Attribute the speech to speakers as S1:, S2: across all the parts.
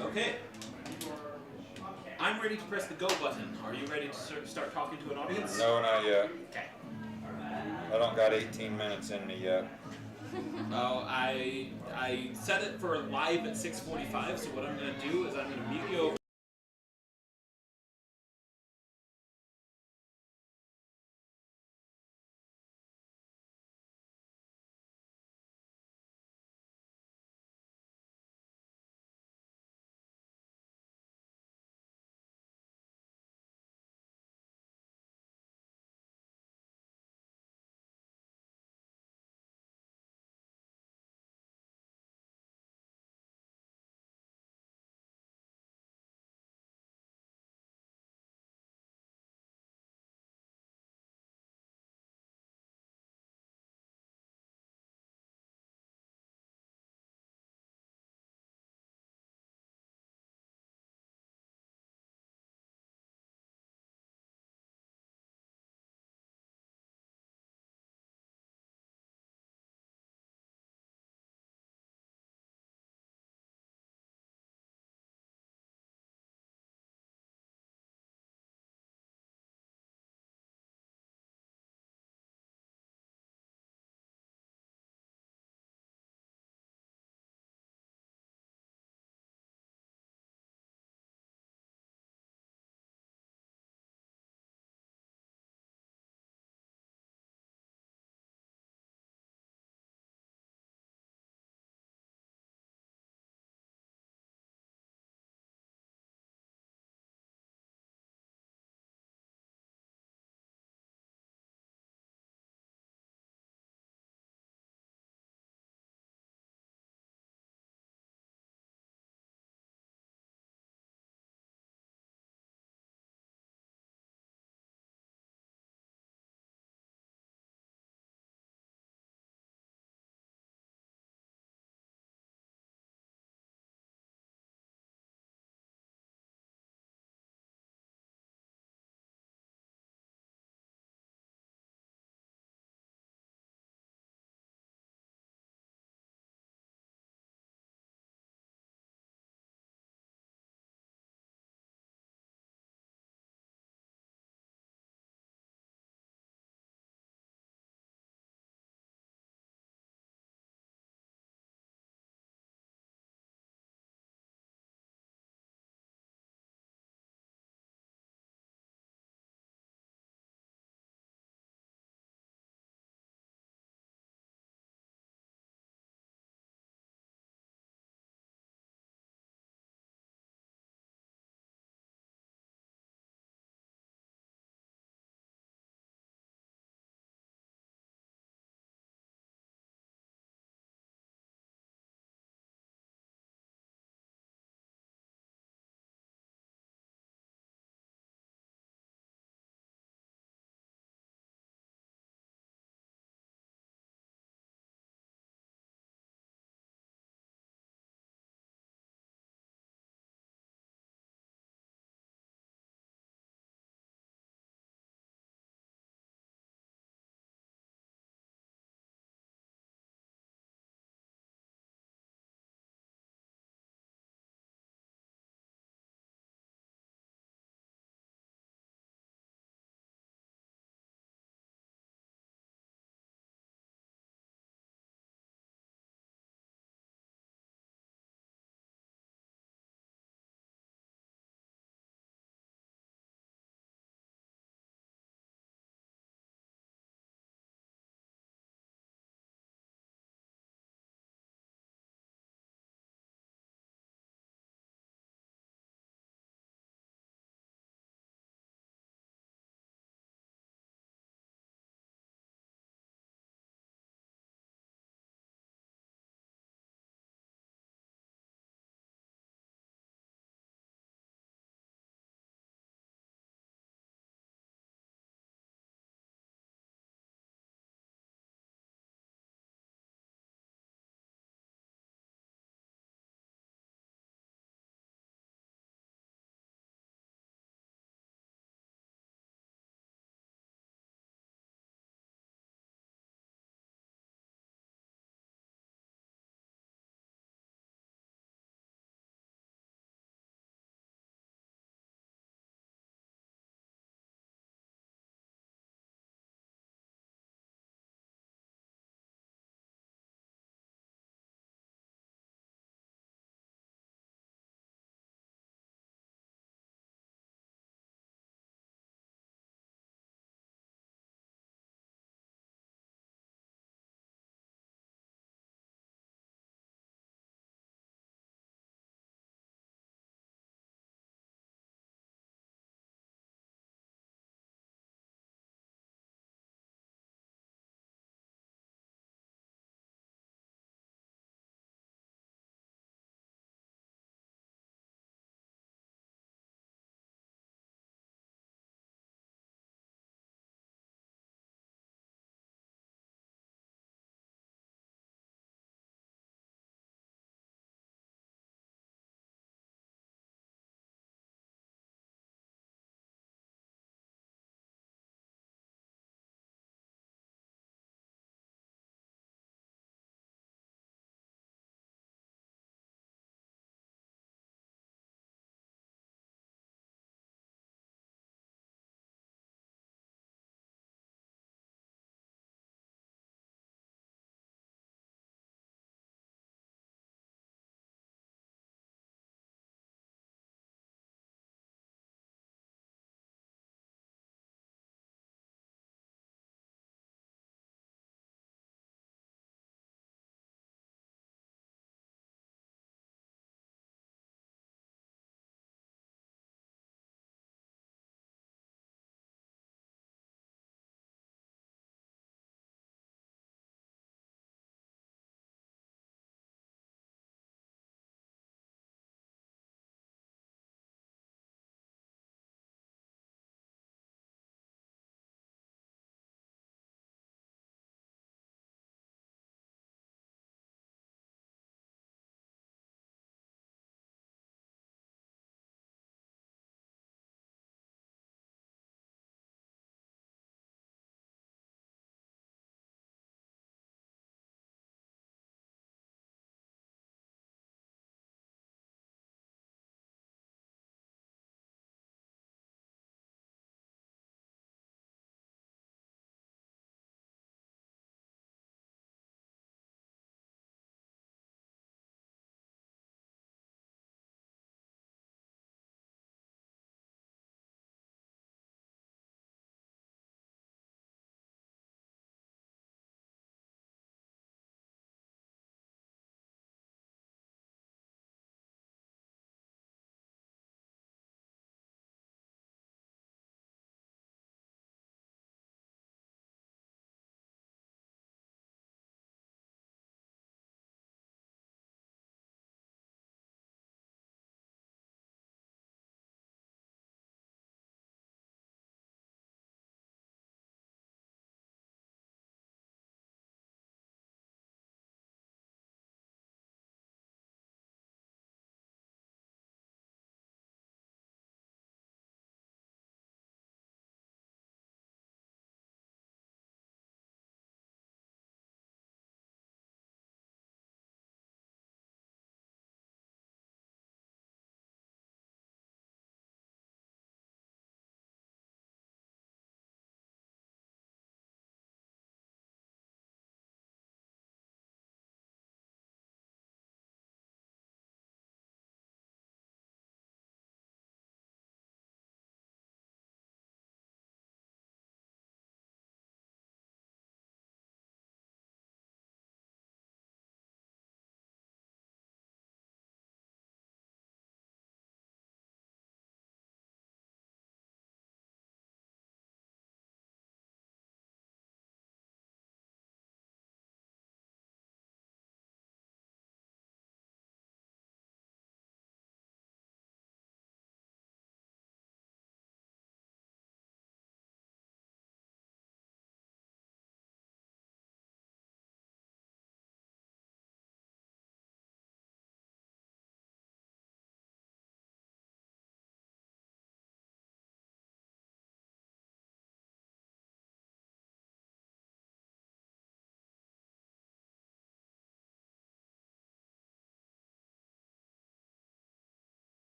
S1: Okay. I'm ready to press the go button. Are you ready to start talking to an audience?
S2: No, not yet.
S1: Okay.
S2: I don't got 18 minutes in me yet.
S1: Oh, I set it for live at 6:45. So what I'm going to do is I'm going to mute you over.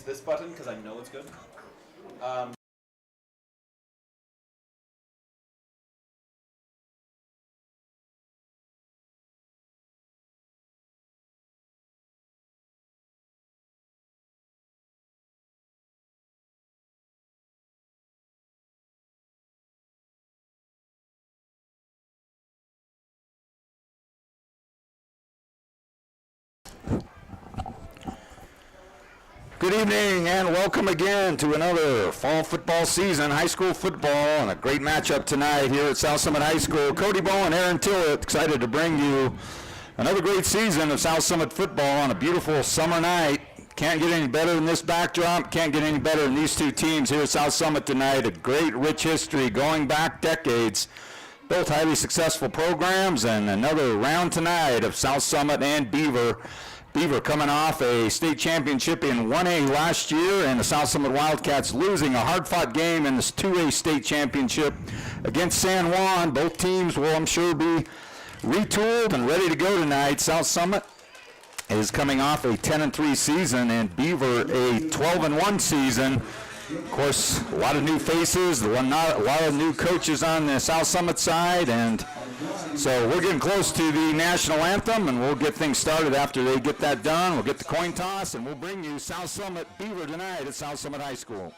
S1: this button because I know it's good.
S3: Good evening and welcome again to another fall football season, high school football, and a great matchup tonight here at South Summit High School. Cody Bowe and Aaron Tillett excited to bring you another great season of South Summit football on a beautiful summer night. Can't get any better than this backdrop, can't get any better than these two teams here at South Summit tonight. A great rich history going back decades. Both highly successful programs, and another round tonight of South Summit and Beaver. Beaver coming off a state championship in 1A last year, and the South Summit Wildcats losing a hard-fought game in this 2A state championship against San Juan. Both teams will, I'm sure, be retooled and ready to go tonight. South Summit is coming off a 10-3 season, and Beaver a 12-1 season. Of course, a lot of new faces, a lot of new coaches on the South Summit side, and so we're getting close to the national anthem, and we'll get things started after they get that done. We'll get the coin toss, and we'll bring you South Summit Beaver tonight at South Summit High School.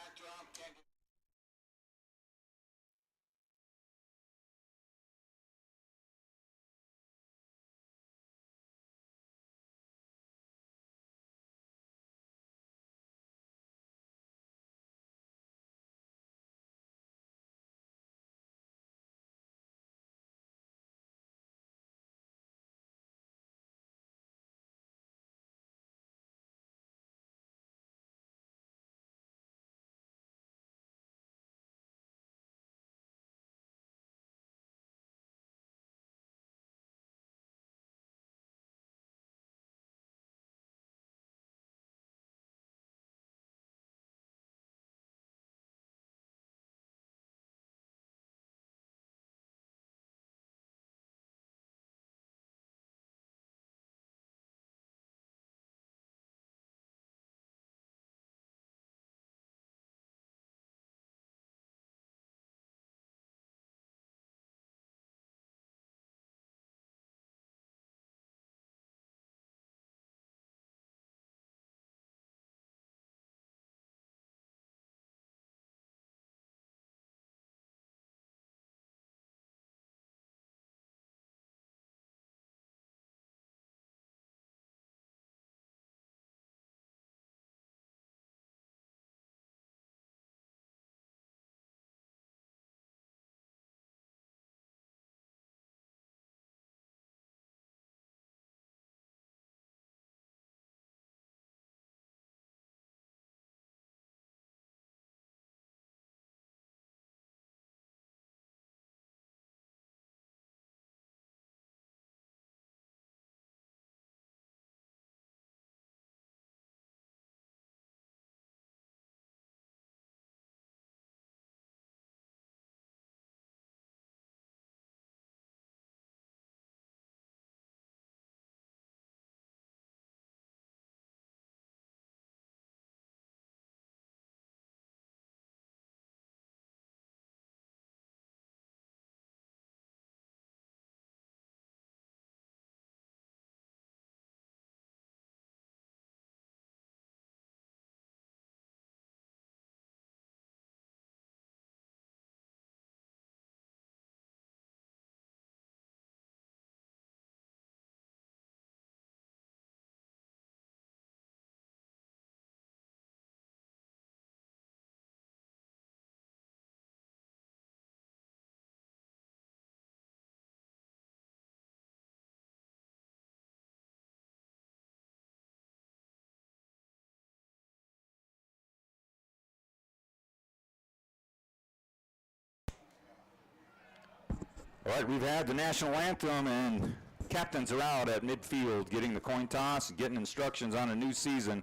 S3: All right, we've had the national anthem, and captains are out at midfield getting the coin toss and getting instructions on a new season.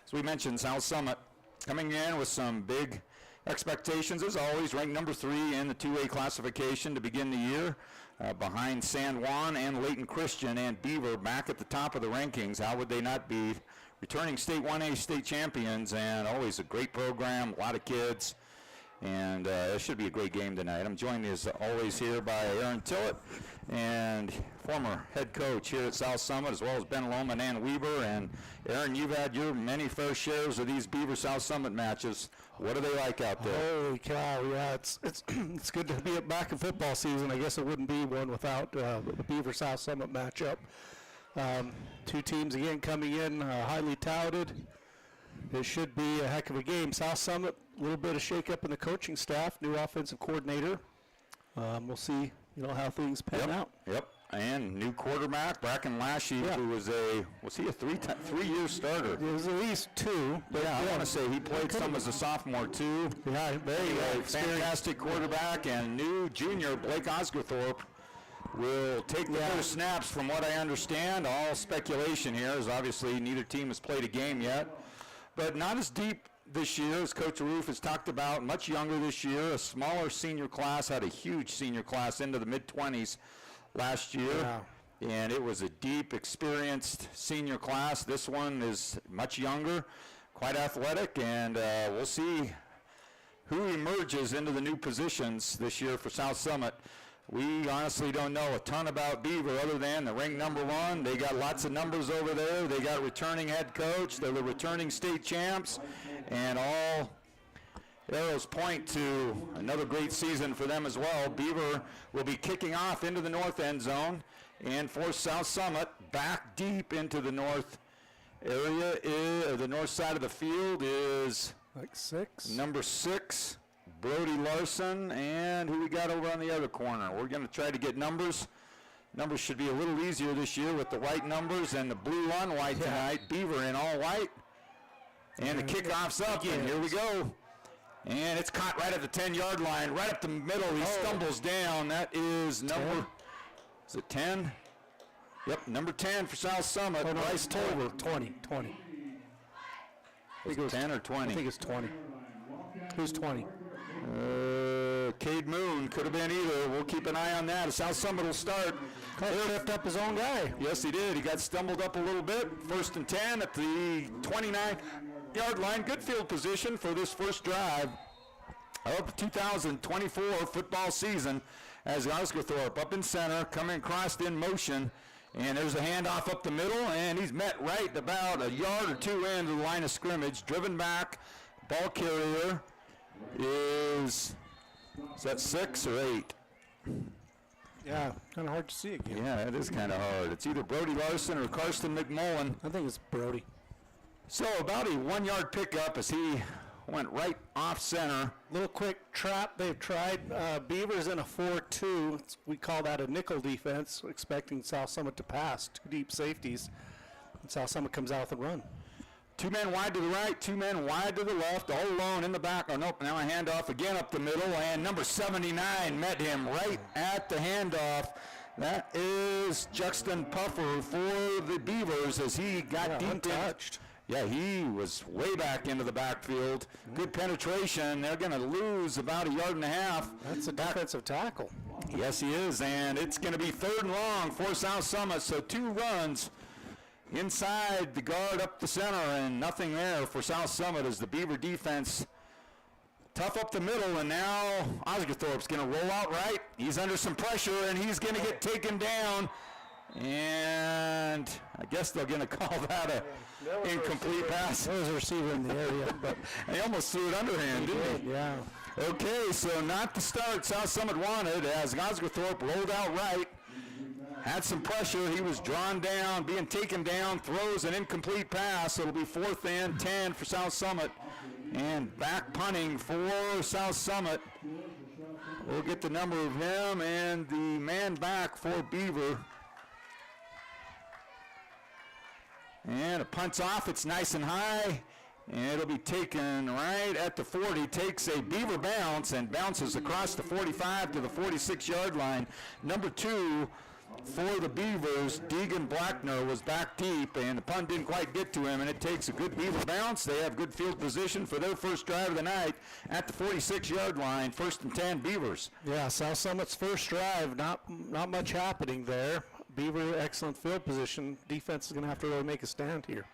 S3: As we mentioned, South Summit coming in with some big expectations, as always, ranked number 3 in the 2A classification to begin the year, behind San Juan and Layton Christian, and Beaver back at the top of the rankings. How would they not be returning state 1A state champions, and always a great program, a lot of kids. And it should be a great game tonight. I'm joined as always here by Aaron Tillett and former head coach here at South Summit, as well as Ben Loma and Ann Weaver. And Aaron, you've had your many fair shares of these Beaver South Summit matches. What are they like out there?
S4: Holy cow! Yeah, it's it's good to be back in football season. I guess it wouldn't be one without the Beaver South Summit matchup. Two teams again coming in highly touted. It should be a heck of a game. South Summit, a little bit of shake-up in the coaching staff, new offensive coordinator. We'll see, how things pan out.
S3: Yep. And new quarterback, Bracken Lashy, who was he a three-year starter?
S4: It was at least two.
S3: But I want to say he played some as a sophomore too.
S4: Yeah, very
S3: fantastic quarterback. And new junior Blake Osgothorpe will take the first snaps, from what I understand. All speculation here, as obviously neither team has played a game yet. But not as deep this year, as Coach Roof has talked about. Much younger this year, a smaller senior class, had a huge senior class into the mid-20s last year.
S4: Yeah.
S3: And it was a deep, experienced senior class. This one is much younger, quite athletic, and we'll see who emerges into the new positions this year for South Summit. We honestly don't know a ton about Beaver other than the ranked #1. They got lots of numbers over there. They got a returning head coach. They're the returning state champs. And all arrows point to another great season for them as well. Beaver will be kicking off into the north end zone. And for South Summit, back deep into the north area, the north side of the field is
S4: like 6.
S3: number 6. Brody Larson, and who we got over on the other corner. We're going to try to get numbers. Numbers should be a little easier this year with the white numbers and the blue on white tonight. Beaver in all white. And the kickoff's up, and here we go. And it's caught right at the 10-yard line, right up the middle. He stumbles down. That is number, is it 10? Yep, number 10 for South Summit.
S4: Oh, no,
S3: Bryce Tolver.
S4: 20.
S3: I think it was 10 or 20.
S4: I think it's 20. Who's 20?
S3: Cade Moon, could have been either. We'll keep an eye on that. South Summit will start.
S4: Tripped up his own guy.
S3: Yes, he did. He got stumbled up a little bit. 1st and 10 at the 29-yard line. Good field position for this first drive of the 2024 football season, as Osgothorpe up in center, coming across in motion. And there's a handoff up the middle, and he's met right about a yard or two into the line of scrimmage. Driven back, ball carrier is that 6 or 8?
S4: Yeah, kind of hard to see again.
S3: Yeah, it is kind of hard. It's either Brody Larson or Karsten McMullen.
S4: I think it's Brody.
S3: So about a 1-yard pickup as he went right off center.
S4: Little quick trap they've tried. Beaver's in a 4-2. We call that a nickel defense, expecting South Summit to pass. 2 deep safeties. And South Summit comes out with a run.
S3: 2 men wide to the right, 2 men wide to the left, all alone in the back. Oh, nope, now a handoff again up the middle, and number 79 met him right at the handoff. That is Juxton Puffer for the Beavers as he got deep
S4: untouched.
S3: Yeah, he was way back into the backfield. Good penetration. They're going to lose about a yard and a half.
S4: That's a defensive tackle.
S3: Yes, he is, and it's going to be 3rd and long for South Summit, so 2 runs inside the guard up the center, and nothing there for South Summit as the Beaver defense tough up the middle, and now Osgothorpe's going to roll out right. He's under some pressure, and he's going to get taken down, and I guess they're going to call that a incomplete pass.
S4: There was a receiver in the area, but
S3: he almost threw it underhand, didn't he?
S4: Yeah.
S3: Okay, so not the start South Summit wanted as Osgothorpe rolled out right. Had some pressure. He was drawn down, being taken down, throws an incomplete pass. It'll be 4th and 10 for South Summit. And back punting for South Summit. We'll get the number of him and the man back for Beaver. And it punts off. It's nice and high. And it'll be taken right at the 40. Takes a Beaver bounce and bounces across the 45 to the 46-yard line. Number 2 for the Beavers, Deegan Blackner, was back deep, and the punt didn't quite get to him, and it takes a good Beaver bounce. They have good field position for their first drive of the night at the 46-yard line. 1st and 10, Beavers.
S4: Yeah, South Summit's first drive, not much happening there. Beaver, excellent field position. Defense is going to have to really make a stand here.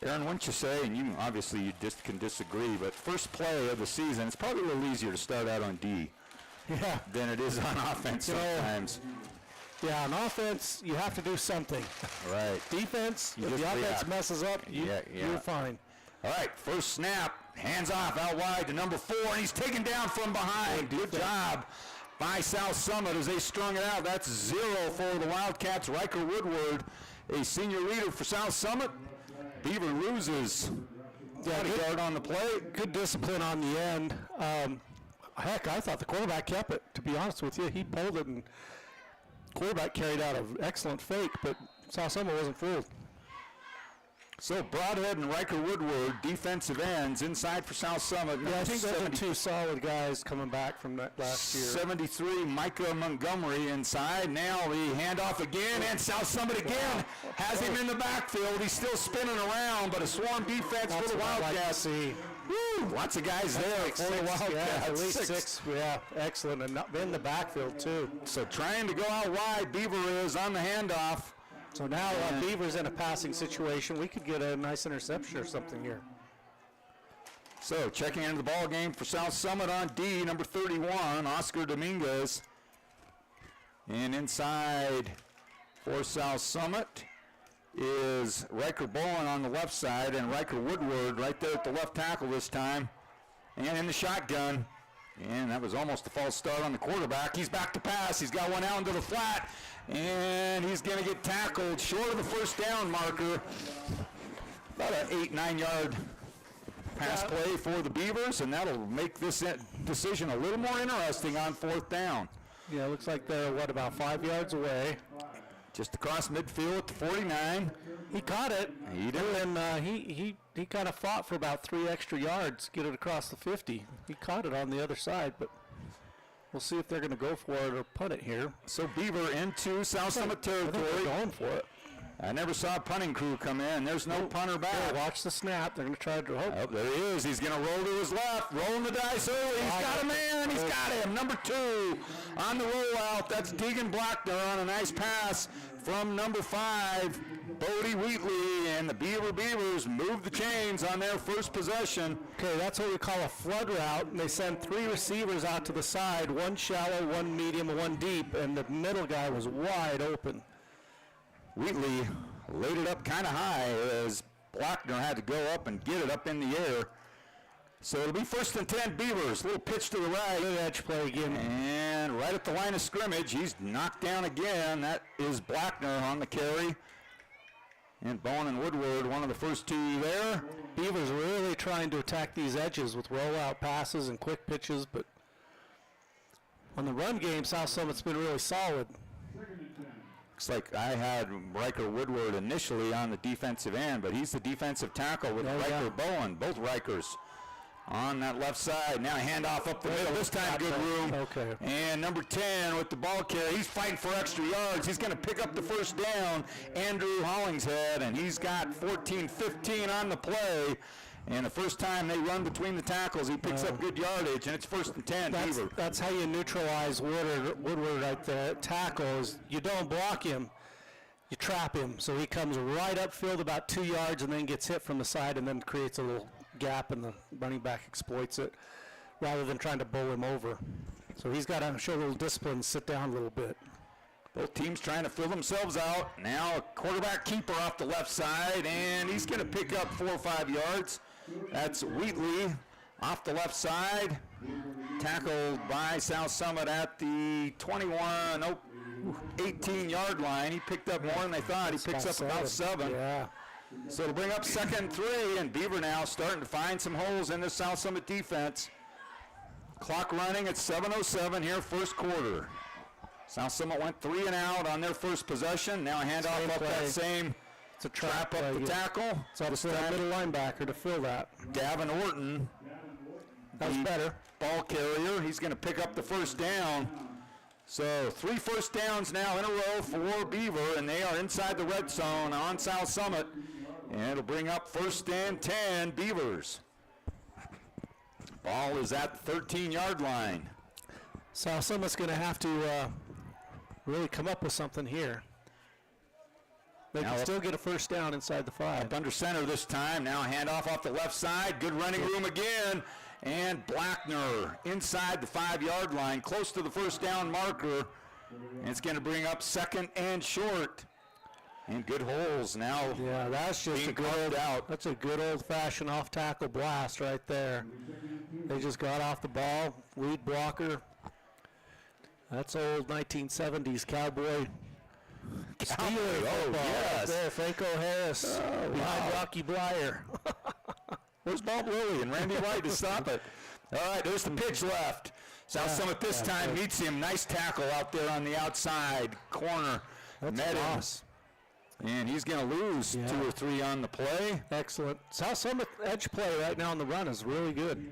S3: Aaron, wouldn't you say, and you obviously you just can disagree, but first play of the season, it's probably a little easier to start out on D than it is on offense sometimes.
S4: Yeah, on offense, you have to do something.
S3: Right.
S4: Defense,
S3: You
S4: if the
S3: just
S4: offense
S3: react.
S4: messes up, you're fine.
S3: All right, first snap, hands off out wide to number 4, and he's taken down from behind. Good job by South Summit as they strung it out. That's 0 for the Wildcats. Riker Woodward, a senior leader for South Summit. Beaver loses. Good yard on the play.
S4: Good discipline on the end. Heck, I thought the quarterback kept it, to be honest with you. He pulled it, and quarterback carried out an excellent fake, but South Summit wasn't fooled.
S3: So Broadhead and Riker Woodward, defensive ends, inside for South Summit.
S4: Yeah, I think those are two solid guys coming back from that last year.
S3: 73, Micah Montgomery inside. Now the handoff again, and South Summit again has him in the backfield. He's still spinning around, but a swarm defense for the Wildcats. Woo, lots of guys there for the Wildcats.
S4: Yeah, at least six. Yeah, excellent, and in the backfield too.
S3: So trying to go out wide, Beaver is on the handoff.
S4: So now Beaver's in a passing situation. We could get a nice interception or something here.
S3: So checking into the ball game for South Summit on D, number 31, Oscar Dominguez. And inside for South Summit is Riker Bowen on the left side, and Riker Woodward right there at the left tackle this time. And in the shotgun. And that was almost a false start on the quarterback. He's back to pass. He's got one out into the flat. And he's going to get tackled short of the first down marker. About an 8-9 yard pass play for the Beavers, and that'll make this decision a little more interesting on fourth down.
S4: Yeah, it looks like they're, about 5 yards away.
S3: Just across midfield at the 49.
S4: He caught it.
S3: He did.
S4: And he kind of fought for about 3 extra yards, get it across the 50. He caught it on the other side, but we'll see if they're going to go for it or punt it here.
S3: So Beaver into South Summit territory.
S4: They're going for it.
S3: I never saw a punting crew come in. There's no punter back.
S4: Yeah, watch the snap. They're going to try to hope.
S3: Oh, there he is. He's going to roll to his left. Rolling the dice early. He's got a man. He's got him. Number 2 on the rollout. That's Deegan Blackner on a nice pass from number 5, Bodie Wheatley. And the Beavers move the chains on their first possession.
S4: Okay, that's what we call a flood route. And they send 3 receivers out to the side, 1 shallow, 1 medium, and 1 deep. And the middle guy was wide open.
S3: Wheatley laid it up kind of high as Blackner had to go up and get it up in the air. So it'll be 1st and 10 Beavers. Little pitch to the right.
S4: Good edge play again.
S3: And right at the line of scrimmage, he's knocked down again. That is Blackner on the carry. And Bowen and Woodward, one of the first 2 there.
S4: Beavers really trying to attack these edges with rollout passes and quick pitches, but on the run game, South Summit's been really solid.
S3: Looks like I had Riker Woodward initially on the defensive end, but he's the defensive tackle with Riker Bowen, both Rikers on that left side. Now handoff up the middle. This time good room.
S4: Okay.
S3: And number 10 with the ball carry. He's fighting for extra yards. He's going to pick up the first down, Andrew Hollingshead, and he's got 14-15 on the play. And the first time they run between the tackles, he picks up good yardage, and it's 1st and 10, Beaver.
S4: That's how you neutralize Woodward at the tackle is you don't block him, you trap him. So he comes right upfield about 2 yards and then gets hit from the side and then creates a little gap and the running back exploits it rather than trying to bowl him over. So he's got to show a little discipline and sit down a little bit.
S3: Both teams trying to fill themselves out. Now a quarterback keeper off the left side, and he's going to pick up 4 or 5 yards. That's Wheatley off the left side, tackled by South Summit at the 18-yard line. He picked up more than they thought. He picks up about 7.
S4: Yeah.
S3: So it'll bring up 2nd and 3, and Beaver now starting to find some holes in the South Summit defense. Clock running at 7:07 here, first quarter. South Summit went 3 and out on their first possession. Now a handoff up that same.
S4: It's a
S3: trap up the tackle.
S4: It's up to the middle linebacker to fill that.
S3: Gavin Orton,
S4: that's better.
S3: Ball carrier. He's going to pick up the first down. So 3 first downs now in a row for Beaver, and they are inside the red zone on South Summit. And it'll bring up 1st and 10 Beavers. Ball is at the 13-yard line.
S4: South Summit's going to have to really come up with something here. They can still get a first down inside the 5.
S3: Up under center this time. Now handoff off the left side. Good running room again. And Blackner inside the 5-yard line, close to the first down marker. And it's going to bring up 2nd and short. And good holes now.
S4: Yeah, that's just a good
S3: out.
S4: That's a good old-fashioned off-tackle blast right there. They just got off the ball, lead blocker. That's old 1970s cowboy. Steeler football right there. Franco Harris behind Rocky Blyer.
S3: Where's Bob Lilly and Randy White to stop it? All right, there's the pitch left. South Summit this time meets him. Nice tackle out there on the outside corner.
S4: That's
S3: Met
S4: a
S3: him.
S4: loss.
S3: And he's going to lose 2 or 3 on the play.
S4: Excellent. South Summit edge play right now on the run is really good.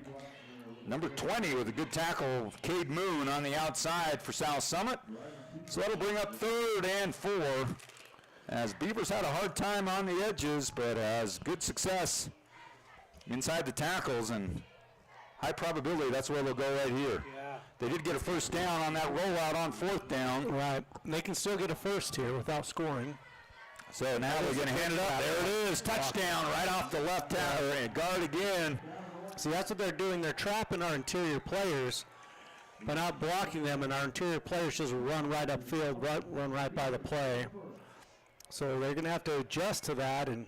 S3: Number 20 with a good tackle, Cade Moon on the outside for South Summit. So that'll bring up 3rd and 4. As Beavers had a hard time on the edges, but has good success inside the tackles, and high probability that's where they'll go right here.
S1: Yeah.
S3: They did get a first down on that rollout on 4th down.
S4: Right. They can still get a first here without scoring.
S3: So now they're going to hand it up. There it is. Touchdown right off the left guard again.
S4: See, that's what they're doing. They're trapping our interior players by not blocking them, and our interior players just run right upfield, run right by the play. So they're going to have to adjust to that and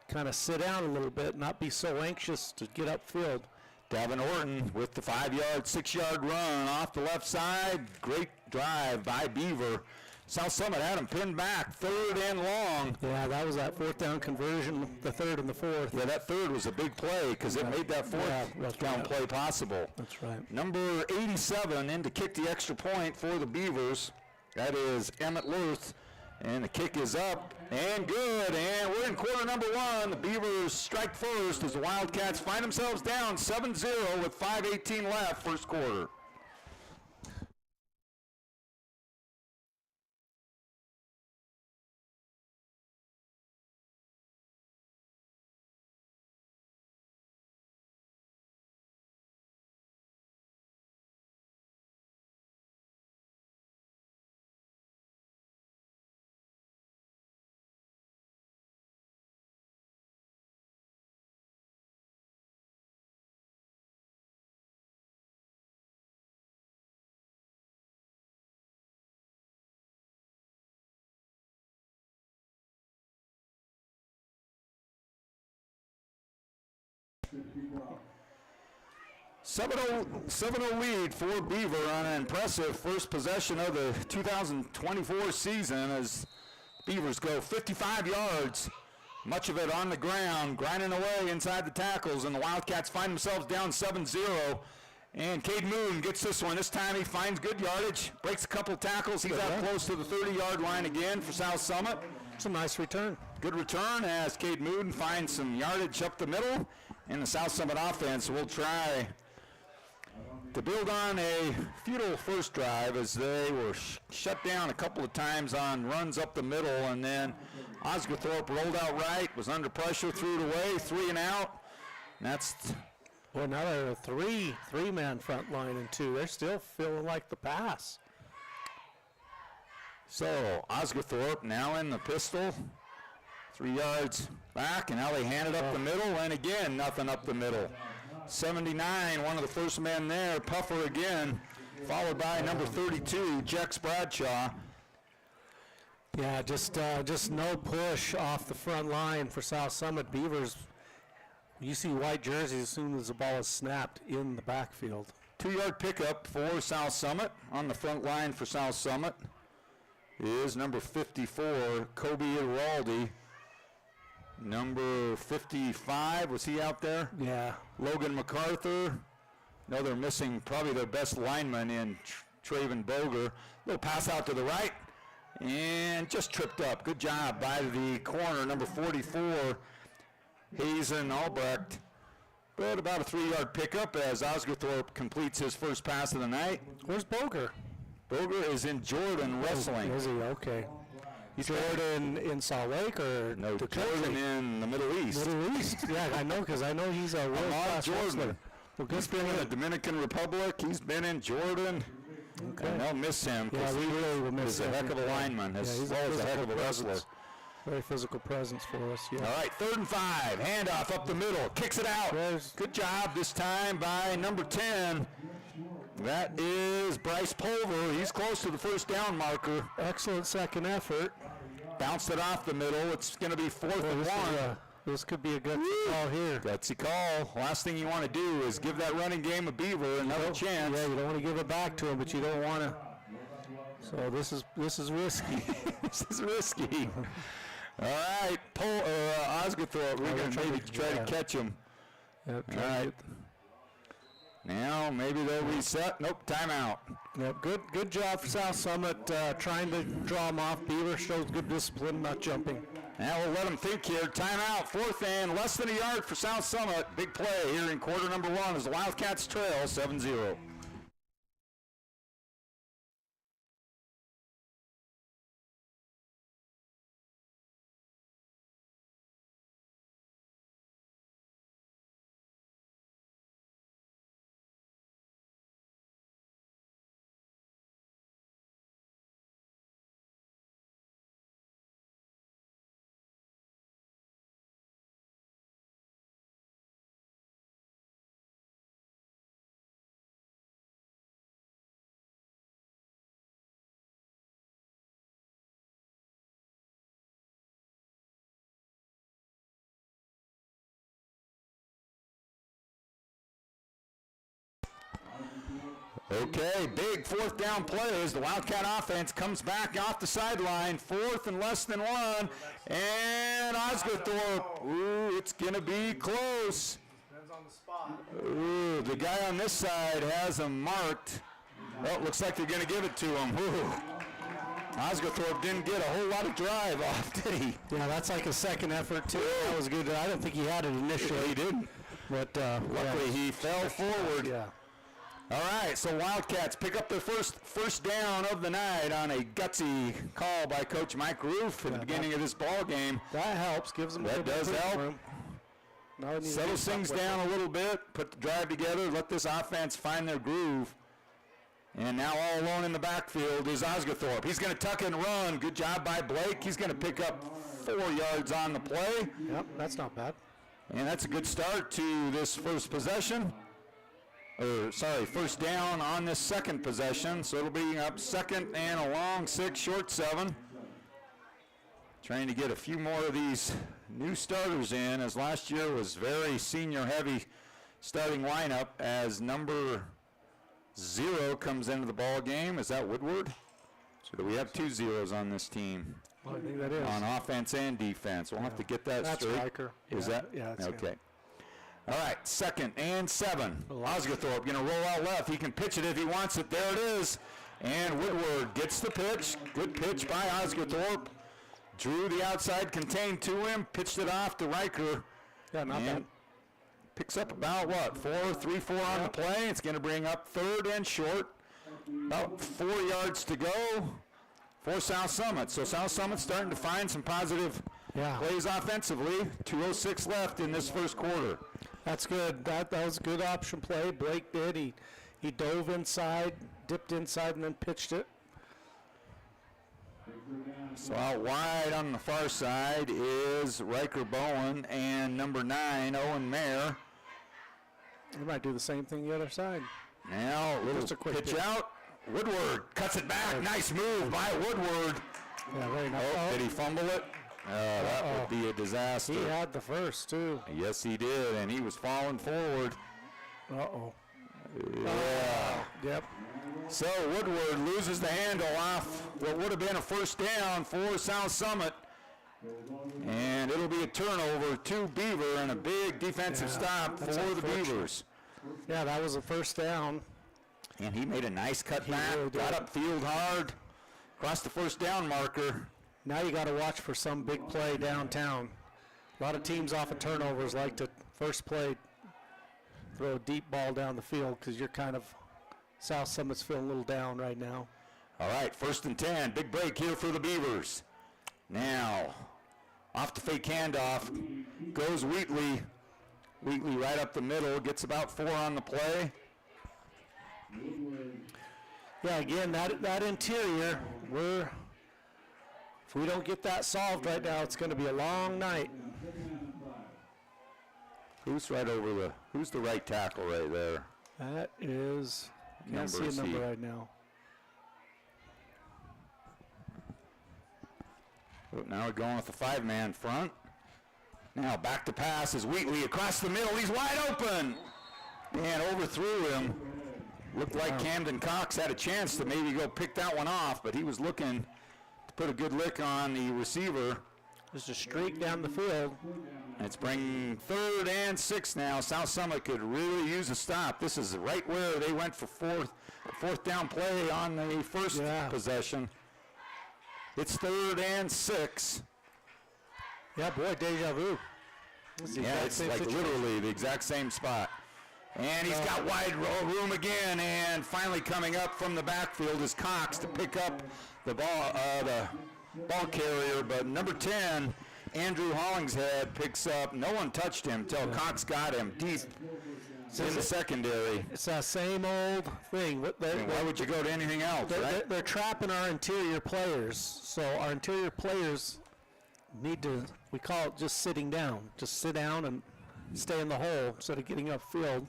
S4: kind of sit down a little bit, not be so anxious to get upfield.
S3: Davin Orton with the 5-yard, 6-yard run off the left side. Great drive by Beaver. South Summit had him pinned back, 3rd and long.
S4: Yeah, that was that 4th down conversion, the 3rd and the 4th.
S3: Yeah, that 3rd was a big play because it made that 4th down play possible.
S4: That's right.
S3: Number 87 in to kick the extra point for the Beavers. That is Emmett Luth. And the kick is up and good. And we're in quarter number 1. The Beavers strike first as the Wildcats find themselves down 7-0 with 5:18 left, first quarter. Seven 0 lead for Beaver on an impressive first possession of the 2024 season as Beavers go 55 yards, much of it on the ground, grinding away inside the tackles, and the Wildcats find themselves down 7-0. And Cade Moon gets this one. This time he finds good yardage, breaks a couple tackles. He's out close to the 30-yard line again for South Summit.
S4: It's a nice return.
S3: Good return as Cade Moon finds some yardage up the middle. And the South Summit offense will try to build on a futile first drive as they were shut down a couple of times on runs up the middle, and then Osgothorpe rolled out right, was under pressure, threw it away, 3 and out. And that's
S4: well, now they're a three-man front line and 2. They're still feeling like the pass.
S3: so Osgothorpe now in the pistol, 3 yards back, and now they hand it up the middle, and again nothing up the middle. 79, one of the first men there, Puffer again, followed by number 32, Jex Bradshaw.
S4: Yeah, just no push off the front line for South Summit. Beavers, you see white jerseys as soon as the ball is snapped in the backfield.
S3: 2-yard pickup for South Summit. On the front line for South Summit is number 54, Kobe Iraldi. Number 55, was he out there?
S4: Yeah.
S3: Logan MacArthur. No, they're missing probably their best lineman in Traven Boger. Little pass out to the right and just tripped up. Good job by the corner, number 44, Hazen Albrecht. But about a 3-yard pickup as Osgothorpe completes his first pass of the night.
S4: Where's Boger?
S3: Boger is in Jordan wrestling.
S4: Is he? Okay.
S3: He's
S4: Jordan in Salt Lake or
S3: no,
S4: the
S3: Jordan
S4: country?
S3: in the Middle East.
S4: Middle East. Yeah, I know, because I know he's a world-class wrestler. Well,
S3: He's been in the Dominican Republic. He's been in Jordan.
S4: Okay.
S3: And they'll miss him.
S4: Yeah, we really will miss
S3: He's
S4: him.
S3: a heck of a lineman as
S4: Yeah, he's a
S3: well as a heck of a
S4: physical
S3: wrestler.
S4: presence. Very physical presence for us, yeah.
S3: All right, 3rd and 5. Handoff up the middle. Kicks it out. Good job this time by number 10. That is Bryce Pulver. He's close to the first down marker.
S4: Excellent second effort.
S3: Bounced it off the middle. It's going to be 4th and 1.
S4: This could be a good call here.
S3: Gutsy call. Last thing you want to do is give that running game of Beaver another chance.
S4: Yeah, you don't want to give it back to him, but you don't want to. So this is risky.
S3: This is risky. All right, Osgothorpe. We're going to maybe try to catch him.
S4: Yep,
S3: all right. Now maybe they'll reset. Nope, timeout.
S4: Yep, good job for South Summit trying to draw them off. Beaver shows good discipline, not jumping.
S3: Now we'll let them think here. Timeout, 4th and less than a yard for South Summit. Big play here in quarter number 1 as the Wildcats trail 7-0. Okay, big 4th down play as the Wildcat offense comes back off the sideline. 4th and less than 1. And Osgothorpe. Ooh, it's going to be close.
S4: Depends on the spot.
S3: Ooh, the guy on this side has him marked. Well, it looks like they're going to give it to him. Ooh. Osgothorpe didn't get a whole lot of drive off, did he?
S4: Yeah, that's like a second effort, too. That was good. I don't think he had it initially.
S3: He didn't.
S4: But
S3: luckily he fell forward.
S4: Yeah.
S3: All right, so Wildcats pick up their first down of the night on a gutsy call by Coach Mike Roof at the beginning of this ball game.
S4: That helps, gives them
S3: that does help. Settles things down a little bit, put the drive together, let this offense find their groove. And now all alone in the backfield is Osgothorpe. He's going to tuck and run. Good job by Blake. He's going to pick up 4 yards on the play.
S4: Yep, that's not bad.
S3: And that's a good start to this first possession. First down on this second possession. So it'll be up 2nd and a long 6, short 7. Trying to get a few more of these new starters in, as last year was very senior heavy starting lineup, as number 0 comes into the ball game. Is that Woodward? So do we have 2 zeros on this team?
S4: Well, I think that is.
S3: On offense and defense. We'll have to get that straight.
S4: That's Riker.
S3: Is that?
S4: Yeah, that's
S3: okay. All right, 2nd and 7. Osgothorpe going to roll out left. He can pitch it if he wants it. There it is. And Woodward gets the pitch. Good pitch by Osgothorpe. Drew the outside contained to him. Pitched it off to Riker.
S4: Yeah, not bad.
S3: Picks up about, 3-4 on the play. It's going to bring up 3rd and short. About 4 yards to go for South Summit. So South Summit's starting to find some positive plays offensively. 2:06 left in this first quarter.
S4: That's good. That was a good option play. Blake did. He dove inside, dipped inside, and then pitched it.
S3: So out wide on the far side is Riker Bowen and number 9, Owen Mayer.
S4: He might do the same thing the other side.
S3: Now a little pitch out. Woodward cuts it back. Nice move by Woodward.
S4: Yeah, very nice.
S3: Did he fumble it? That would be a disaster.
S4: He had the first, too.
S3: Yes, he did, and he was falling forward.
S4: Uh-oh.
S3: Yeah.
S4: Yep.
S3: So Woodward loses the handle off what would have been a first down for South Summit. And it'll be a turnover to Beaver and a big defensive stop for the Beavers.
S4: Yeah, that was a first down.
S3: And he made a nice cut back, got upfield hard, crossed the first down marker.
S4: Now you got to watch for some big play downtown. A lot of teams off of turnovers like to first play, throw a deep ball down the field because you're kind of, South Summit's feeling a little down right now.
S3: All right, 1st and 10, big break here for the Beavers. Now, off the fake handoff, goes Wheatley. Wheatley right up the middle, gets about 4 on the play.
S4: Yeah, again, that interior, we're If we don't get that solved right now, it's going to be a long night.
S3: Who's the right tackle right there?
S4: That is, I can't see a
S3: Number
S4: number
S3: C.
S4: right now.
S3: Oh, now we're going with the 5-man front. Now back to pass is Wheatley across the middle. He's wide open. And overthrew him. Looked like Camden Cox had a chance to maybe go pick that one off, but he was looking to put a good lick on the receiver.
S4: Just a streak down the field.
S3: It's bringing 3rd and 6 now. South Summit could really use a stop. This is right where they went for fourth down play on the first possession. It's 3rd and 6.
S4: Yeah, boy, deja vu.
S3: Yeah, it's like literally the exact same spot. And he's got wide room again, and finally coming up from the backfield is Cox to pick up the ball carrier, but number 10, Andrew Hollingshead, picks up. No one touched him until Cox got him deep in the secondary.
S4: It's that same old thing.
S3: Why would you go to anything else, right?
S4: They're trapping our interior players, so our interior players need to, we call it just sitting down. Just sit down and stay in the hole instead of getting upfield.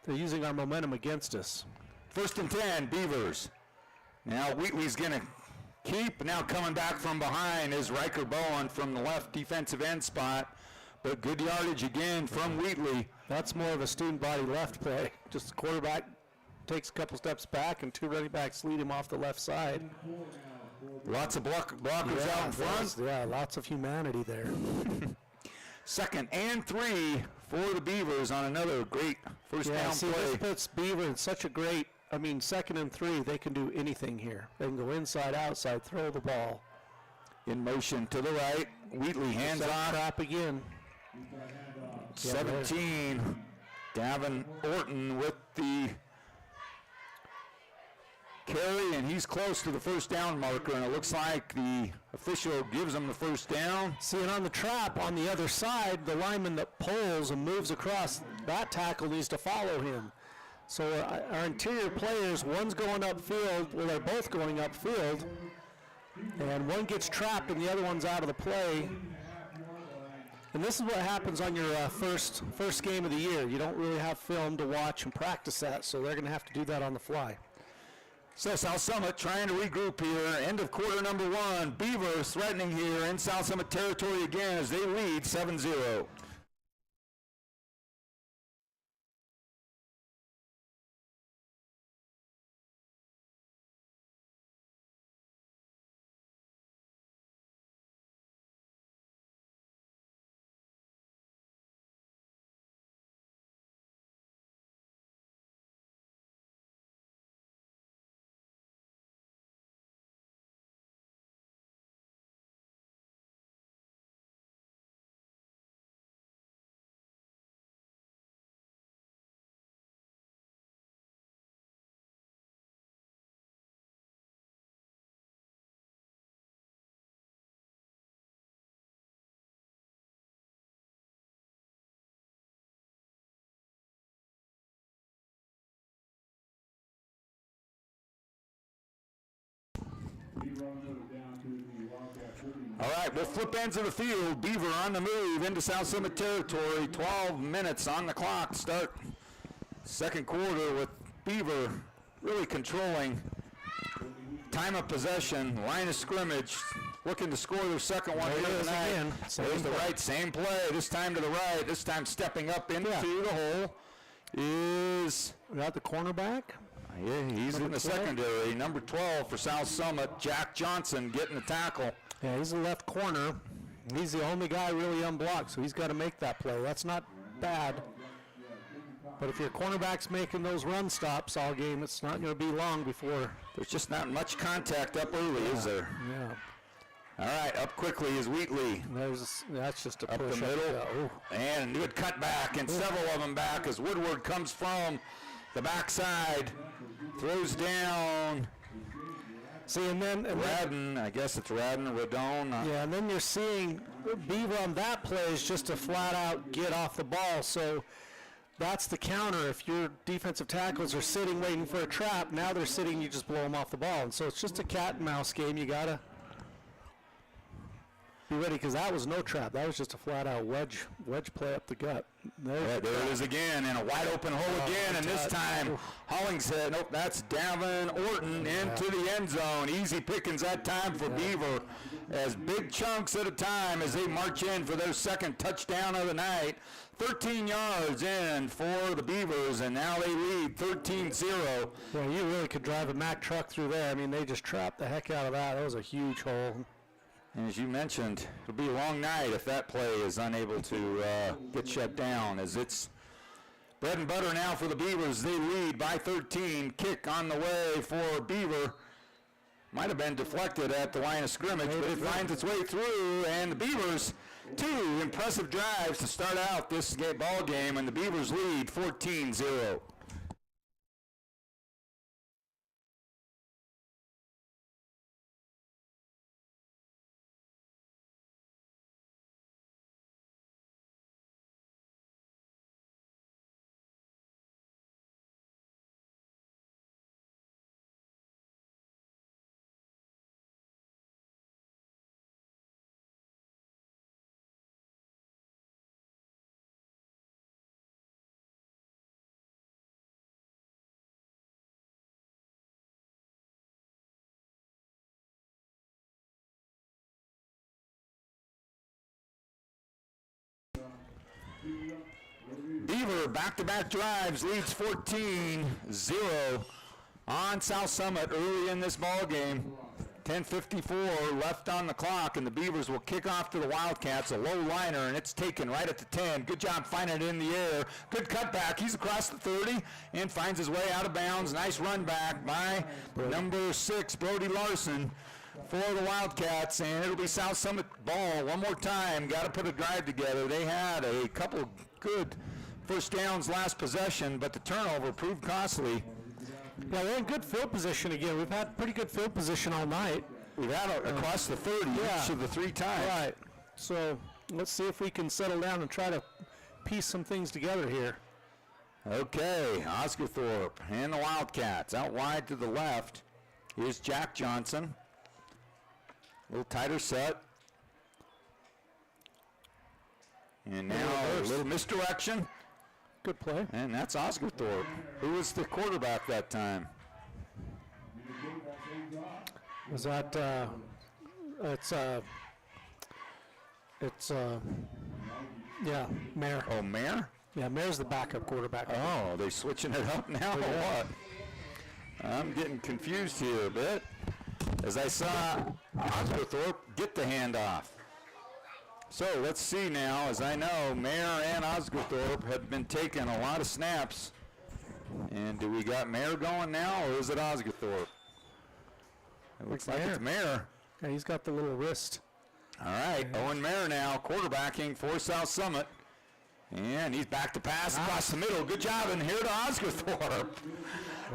S4: They're using our momentum against us.
S3: 1st and 10, Beavers. Now Wheatley's going to keep. Now coming back from behind is Riker Bowen from the left defensive end spot. But good yardage again from Wheatley.
S4: That's more of a student body left play. Just the quarterback takes a couple steps back and 2 running backs lead him off the left side.
S3: Lots of blockers out in front.
S4: Yeah, lots of humanity there.
S3: 2nd and 3 for the Beavers on another great first down play.
S4: This puts Beaver in such a great, 2nd and 3, they can do anything here. They can go inside, outside, throw the ball.
S3: In motion to the right, Wheatley hands off.
S4: Trap again.
S3: 17, Davin Orton with the carry, and he's close to the first down marker, and it looks like the official gives him the first down.
S4: See, and on the trap on the other side, the lineman that pulls and moves across, that tackle needs to follow him. So our interior players, one's going upfield, well, they're both going upfield, and one gets trapped and the other one's out of the play. And this is what happens on your first game of the year. You don't really have film to watch and practice that, so they're going to have to do that on the fly.
S3: So South Summit trying to regroup here. End of quarter number 1. Beaver threatening here in South Summit territory again as they lead 7-0. All right, we'll flip ends of the field. Beaver on the move into South Summit territory. 12 minutes on the clock. Start second quarter with Beaver really controlling time of possession, line of scrimmage, looking to score their second one here tonight. There's the right, same play. This time to the right. This time stepping up into the hole is
S4: Got the cornerback.
S3: Yeah, he's in the secondary. Number 12 for South Summit, Jack Johnson getting the tackle.
S4: Yeah, he's the left corner. He's the only guy really unblocked, so he's got to make that play. That's not bad. But if your cornerback's making those run stops all game, it's not going to be long before.
S3: There's just not much contact up early, is there?
S4: Yeah.
S3: All right, up quickly is Wheatley.
S4: That's just a
S3: Up
S4: push
S3: the middle.
S4: Oh.
S3: And a good cut back, and several of them back as Woodward comes from the backside. Throws down.
S4: See, and then
S3: Radden, I guess it's Radden or Radone.
S4: yeah, and then you're seeing Beaver on that play is just to flat out get off the ball. So that's the counter. If your defensive tackles are sitting waiting for a trap, now they're sitting, you just blow them off the ball. And so it's just a cat and mouse game. You gotta be ready because that was no trap. That was just a flat-out wedge play up the gut.
S3: There it is again, and a wide open hole again, and this time Hollingshead, nope, that's Davin Orton into the end zone. Easy pickings that time for Beaver, as big chunks at a time as they march in for their second touchdown of the night. 13 yards in for the Beavers, and now they lead 13-0.
S4: Yeah, you really could drive a Mack truck through there. I mean, they just trapped the heck out of that. That was a huge hole.
S3: And as you mentioned, it'll be a long night if that play is unable to get shut down, as it's bread and butter now for the Beavers. They lead by 13. Kick on the way for Beaver. Might have been deflected at the line of scrimmage, but it finds its way through, and the Beavers, 2 impressive drives to start out this ball game, and the Beavers lead 14-0. Beaver back-to-back drives, leads 14-0 on South Summit early in this ball game. 10:54 left on the clock, and the Beavers will kick off to the Wildcats, a low liner, and it's taken right at the 10. Good job finding it in the air. Good cutback. He's across the 30 and finds his way out of bounds. Nice run back by number 6, Brody Larson, for the Wildcats, and it'll be South Summit ball one more time. Got to put a drive together. They had a couple good first downs last possession, but the turnover proved costly.
S4: Yeah, we're in good field position again. We've had pretty good field position all night.
S3: We've had across the 30 each of the 3 times.
S4: Right. So let's see if we can settle down and try to piece some things together here.
S3: Okay, Osgothorpe and the Wildcats out wide to the left. Here's Jack Johnson. A little tighter set. And now a little misdirection.
S4: Good play.
S3: And that's Osgothorpe. Who was the quarterback that time?
S4: Was that, yeah, Mayer.
S3: Oh, Mayer?
S4: Yeah, Mayer's the backup quarterback.
S3: Oh, they switching it up now or what? I'm getting confused here a bit, as I saw Osgothorpe get the handoff. So let's see now, as I know, Mayer and Osgothorpe have been taking a lot of snaps. And do we got Mayer going now, or is it Osgothorpe? It looks like it's Mayer.
S4: Yeah, he's got the little wrist.
S3: All right, Owen Mayer now quarterbacking for South Summit. And he's back to pass across the middle. Good job, and here to Osgothorpe.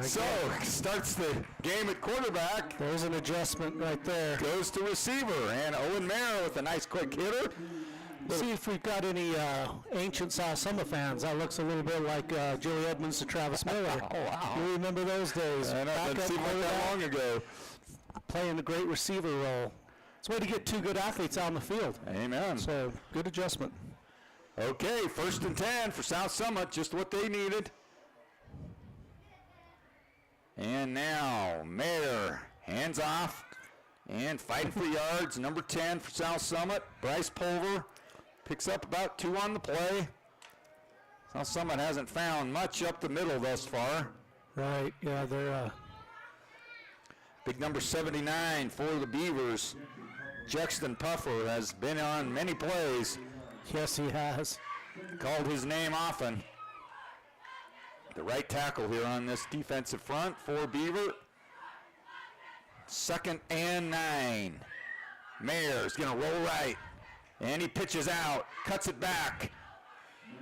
S3: So starts the game at quarterback.
S4: There's an adjustment right there.
S3: Goes to receiver, and Owen Mayer with a nice quick hitter.
S4: See if we've got any ancient South Summit fans. That looks a little bit like Joey Edmonds to Travis Miller.
S3: Oh, wow.
S4: You remember those days?
S3: I know, it seemed like that long ago.
S4: Playing the great receiver role. It's a way to get 2 good athletes out on the field.
S3: Amen.
S4: So, good adjustment.
S3: Okay, 1st and 10 for South Summit, just what they needed. And now, Mayer, hands off, and fighting for yards, number 10 for South Summit. Bryce Pulver picks up about 2 on the play. South Summit hasn't found much up the middle thus far.
S4: Right, yeah, they're...
S3: Big number 79 for the Beavers. Jexton Puffer has been on many plays.
S4: Yes, he has.
S3: Called his name often. The right tackle here on this defensive front for Beaver. 2nd and 9. Mayer's going to roll right. And he pitches out, cuts it back.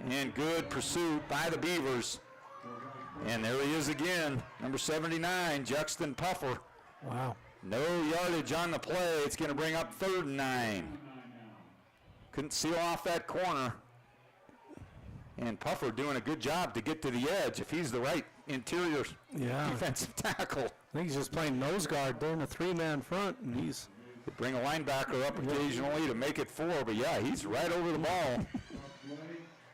S3: And good pursuit by the Beavers. And there he is again, number 79, Jexton Puffer.
S4: Wow.
S3: No yardage on the play. It's going to bring up 3rd and 9. Couldn't seal off that corner. And Puffer doing a good job to get to the edge if he's the right interior defensive tackle.
S4: I think he's just playing nose guard. They're in a 3-man front, and he's
S3: They bring a linebacker up occasionally to make it 4, but yeah, he's right over the ball.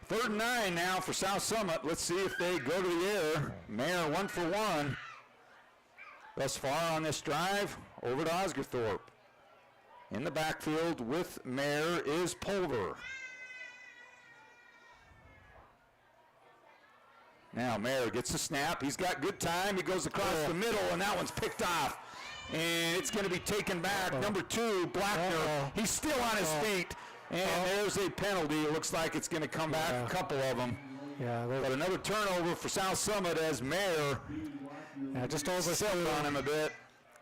S3: 3rd and 9 now for South Summit. Let's see if they go to the air. Mayer 1 for 1. Thus far on this drive, over to Osgothorpe. In the backfield with Mayer is Pulver. Now Mayer gets the snap. He's got good time. He goes across the middle, and that one's picked off. And it's going to be taken back. Number 2, Blackner. He's still on his feet. And there's a penalty. It looks like it's going to come back, a couple of them.
S4: Yeah,
S3: but another turnover for South Summit as Mayer
S4: just over
S3: stepped on him a bit.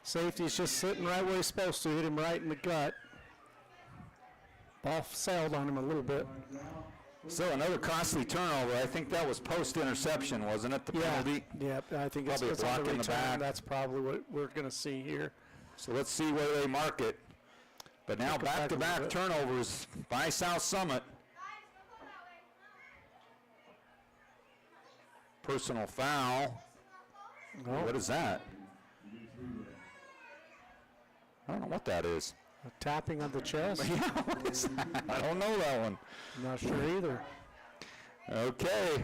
S4: Safety's just sitting right where he's supposed to, hit him right in the gut. Ball sailed on him a little bit.
S3: So another costly turnover. I think that was post-interception, wasn't it, the penalty?
S4: Yeah, I think
S3: Probably
S4: it's
S3: a block
S4: on the
S3: in the
S4: return.
S3: back.
S4: That's probably what we're going to see here.
S3: So let's see where they mark it. But now back-to-back turnovers by South Summit. Personal foul. What is that? I don't know what that is.
S4: A tapping of the chest?
S3: Yeah, what is that? I don't know that one.
S4: Not sure either.
S3: Okay.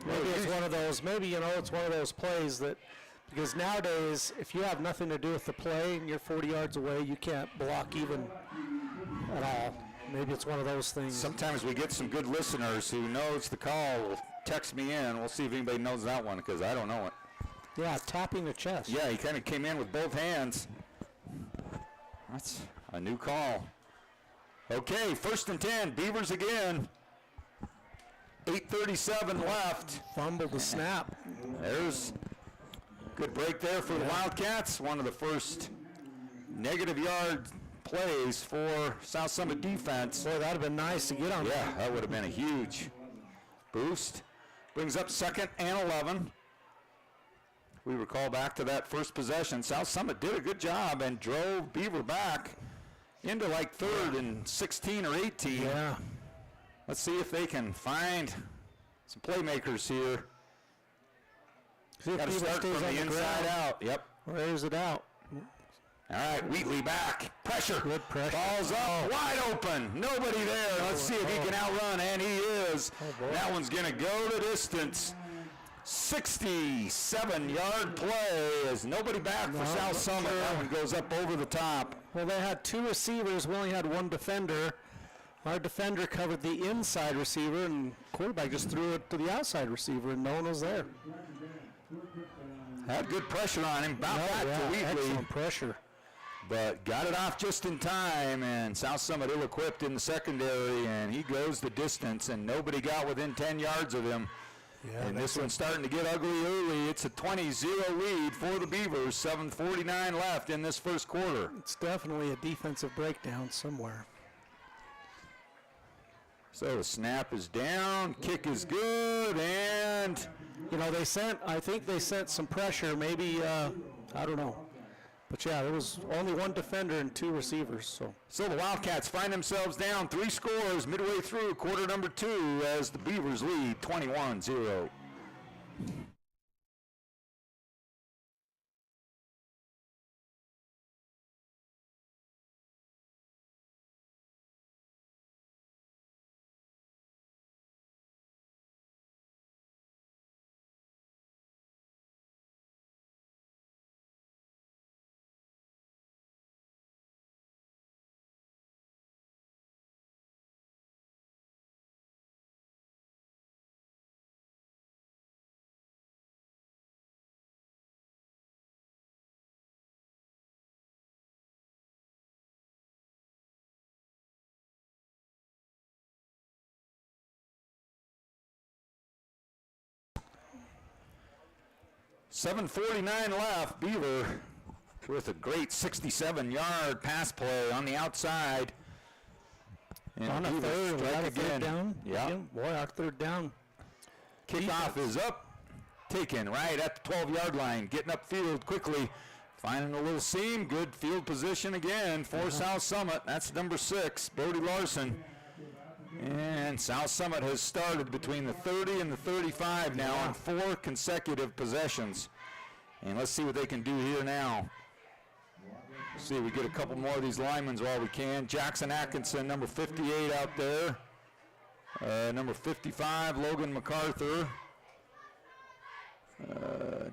S4: Maybe it's one of those, it's one of those plays that, because nowadays, if you have nothing to do with the play and you're 40 yards away, you can't block even at all. Maybe it's one of those things.
S3: Sometimes we get some good listeners who knows the call. Will text me in. We'll see if anybody knows that one, because I don't know it.
S4: Yeah, tapping the chest.
S3: Yeah, he kind of came in with both hands. That's a new call. Okay, 1st and 10. Beavers again. 8:37 left.
S4: Fumbled the snap.
S3: There's good break there for the Wildcats. One of the first negative yard plays for South Summit defense.
S4: Boy, that would have been nice to get on.
S3: Yeah, that would have been a huge boost. Brings up 2nd and 11. We recall back to that first possession. South Summit did a good job and drove Beaver back into like 3rd and 16 or 18.
S4: Yeah.
S3: Let's see if they can find some playmakers here. Got to start from the inside out. Yep.
S4: Raise it out.
S3: All right, Wheatley back. Pressure.
S4: Good pressure.
S3: Ball's up, wide open. Nobody there. Let's see if he can outrun, and he is. That one's going to go the distance. 67-yard play. There's nobody back for South Summit. That one goes up over the top.
S4: Well, they had 2 receivers. We only had 1 defender. Our defender covered the inside receiver, and quarterback just threw it to the outside receiver, and no one was there.
S3: Had good pressure on him. Bounce back to Wheatley.
S4: Excellent pressure.
S3: But got it off just in time, and South Summit ill-equipped in the secondary, and he goes the distance, and nobody got within 10 yards of him.
S4: Yeah,
S3: And this one's starting to get ugly early. It's a 20-0 lead for the Beavers. 7:49 left in this first quarter.
S4: It's definitely a defensive breakdown somewhere.
S3: So the snap is down, kick is good, and
S4: I think they sent some pressure, maybe, I don't know. But yeah, there was only 1 defender and 2 receivers.
S3: So the Wildcats find themselves down 3 scores midway through quarter number 2 as the Beavers lead 21-0. .749 left. Beaver with a great 67-yard pass play on the outside. And
S4: On a third,
S3: again.
S4: down.
S3: Yeah.
S4: Boy, our 3rd down.
S3: Kickoff is up. Taken right at the 12-yard line. Getting upfield quickly. Finding a little seam. Good field position again for South Summit. That's number 6, Bodie Larson. And South Summit has started between the 30 and the 35 now on 4 consecutive possessions. And let's see what they can do here now. See, we get a couple more of these linemen while we can. Jackson Atkinson, number 58 out there. Number 55, Logan MacArthur.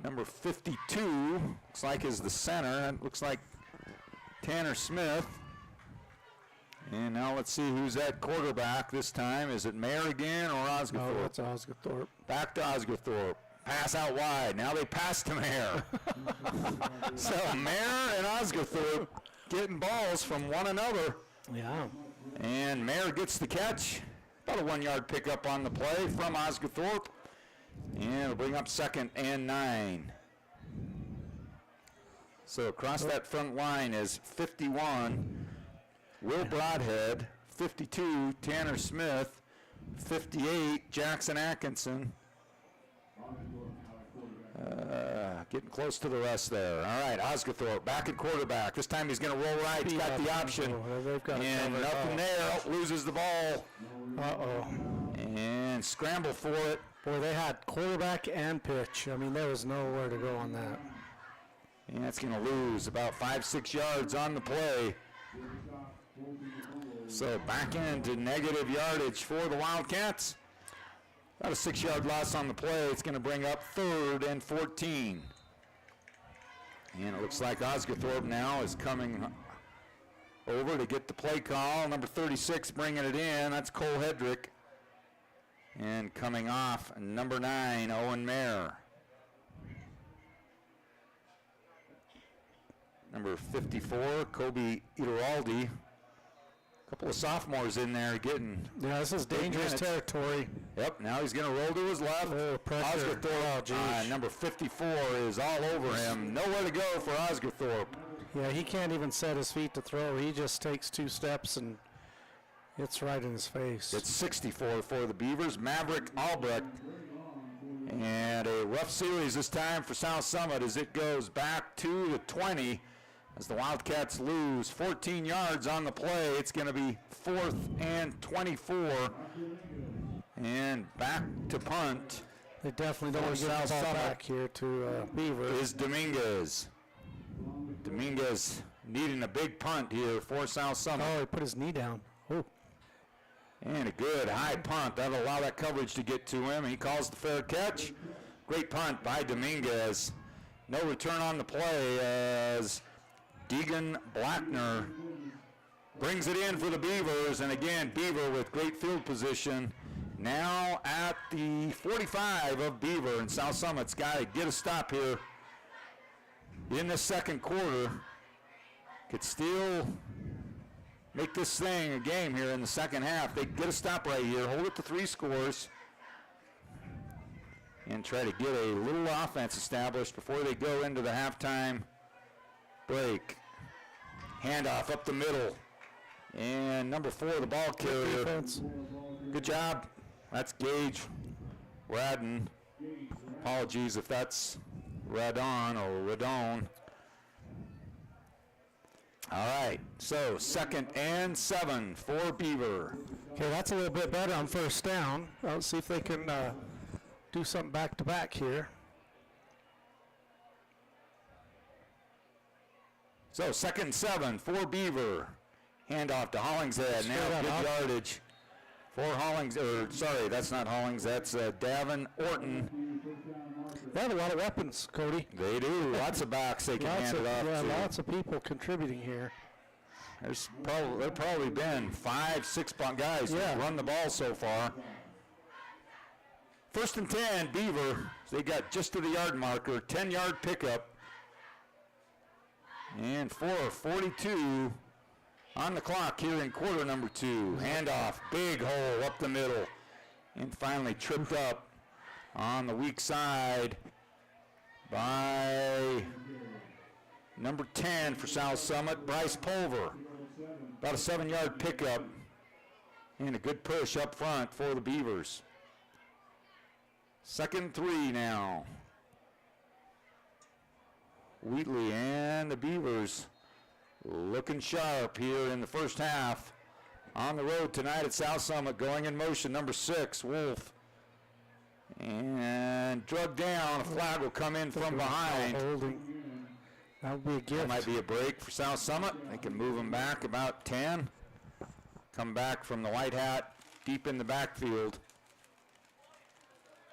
S3: Number 52, looks like is the center. It looks like Tanner Smith. And now let's see who's at quarterback this time. Is it Mayer again or Osgothorpe?
S4: Oh, it's Osgothorpe.
S3: Back to Osgothorpe. Pass out wide. Now they pass to Mayer. So Mayer and Osgothorpe getting balls from one another.
S4: Yeah.
S3: And Mayer gets the catch. About a 1 yard pickup on the play from Osgothorpe. And it'll bring up 2nd and 9. So across that front line is 51, Will Broadhead, 52, Tanner Smith, 58, Jackson Atkinson. Getting close to the rest there. All right, Osgothorpe back at quarterback. This time he's going to roll right. He's got the option. And nothing there. Loses the ball.
S4: Uh-oh.
S3: And scramble for it.
S4: Boy, they had quarterback and pitch. I mean, there was nowhere to go on that.
S3: And that's going to lose about 5-6 yards on the play. So back into negative yardage for the Wildcats. About a 6-yard loss on the play. It's going to bring up 3rd and 14. And it looks like Osgothorpe now is coming over to get the play call. Number 36 bringing it in. That's Cole Hedrick. And coming off, number 9, Owen Mayer. Number 54, Kobe Iteraldi. A couple of sophomores in there getting.
S4: Yeah, this is dangerous territory.
S3: Yep, now he's going to roll to his left.
S4: Oh, pressure.
S3: Osgothorpe, number 54 is all over him. Nowhere to go for Osgothorpe.
S4: Yeah, he can't even set his feet to throw. He just takes 2 steps and it's right in his face.
S3: It's 64 for the Beavers. Maverick Albrecht. And a rough series this time for South Summit as it goes back to the 20 as the Wildcats lose 14 yards on the play. It's going to be 4th and 24. And back to punt.
S4: They definitely don't want to get the ball back here to Beaver.
S3: Is Dominguez. Dominguez needing a big punt here for South Summit.
S4: Oh, he put his knee down. Oh.
S3: And a good high punt. That'll allow that coverage to get to him. He calls the fair catch. Great punt by Dominguez. No return on the play as Deegan Blackner brings it in for the Beavers. And again, Beaver with great field position. Now at the 45 of Beaver, and South Summit's got to get a stop here in the second quarter. Could still make this thing a game here in the second half. They get a stop right here, hold it to 3 scores, and try to get a little offense established before they go into the halftime break. Handoff up the middle. And number 4, the ball carrier. Good job. That's Gage Radon. Apologies if that's Radon or Radon. All right, so 2nd and 7 for Beaver.
S4: Okay, that's a little bit better on first down. Let's see if they can do something back-to-back here.
S3: So 2nd and 7 for Beaver. Handoff to Hollingshead. Now good yardage for sorry, that's not Hollings. That's Davin Orton.
S4: They have a lot of weapons, Cody.
S3: They do. Lots of backs they can hand it off to.
S4: Yeah, lots of people contributing here.
S3: There's probably been 5-6 guys who run the ball so far. 1st and 10, Beaver. They got just to the yard marker. 10-yard pickup. And 4:42 on the clock here in quarter number 2. Handoff, big hole up the middle. And finally tripped up on the weak side by number 10 for South Summit, Bryce Pulver. About a 7-yard pickup and a good push up front for the Beavers. 2nd and 3 now. Wheatley and the Beavers looking sharp here in the first half. On the road tonight at South Summit, going in motion, number 6, Wolf. And drugged down, a flag will come in from behind.
S4: That would be a gift.
S3: That might be a break for South Summit. They can move them back about 10. Come back from the white hat deep in the backfield.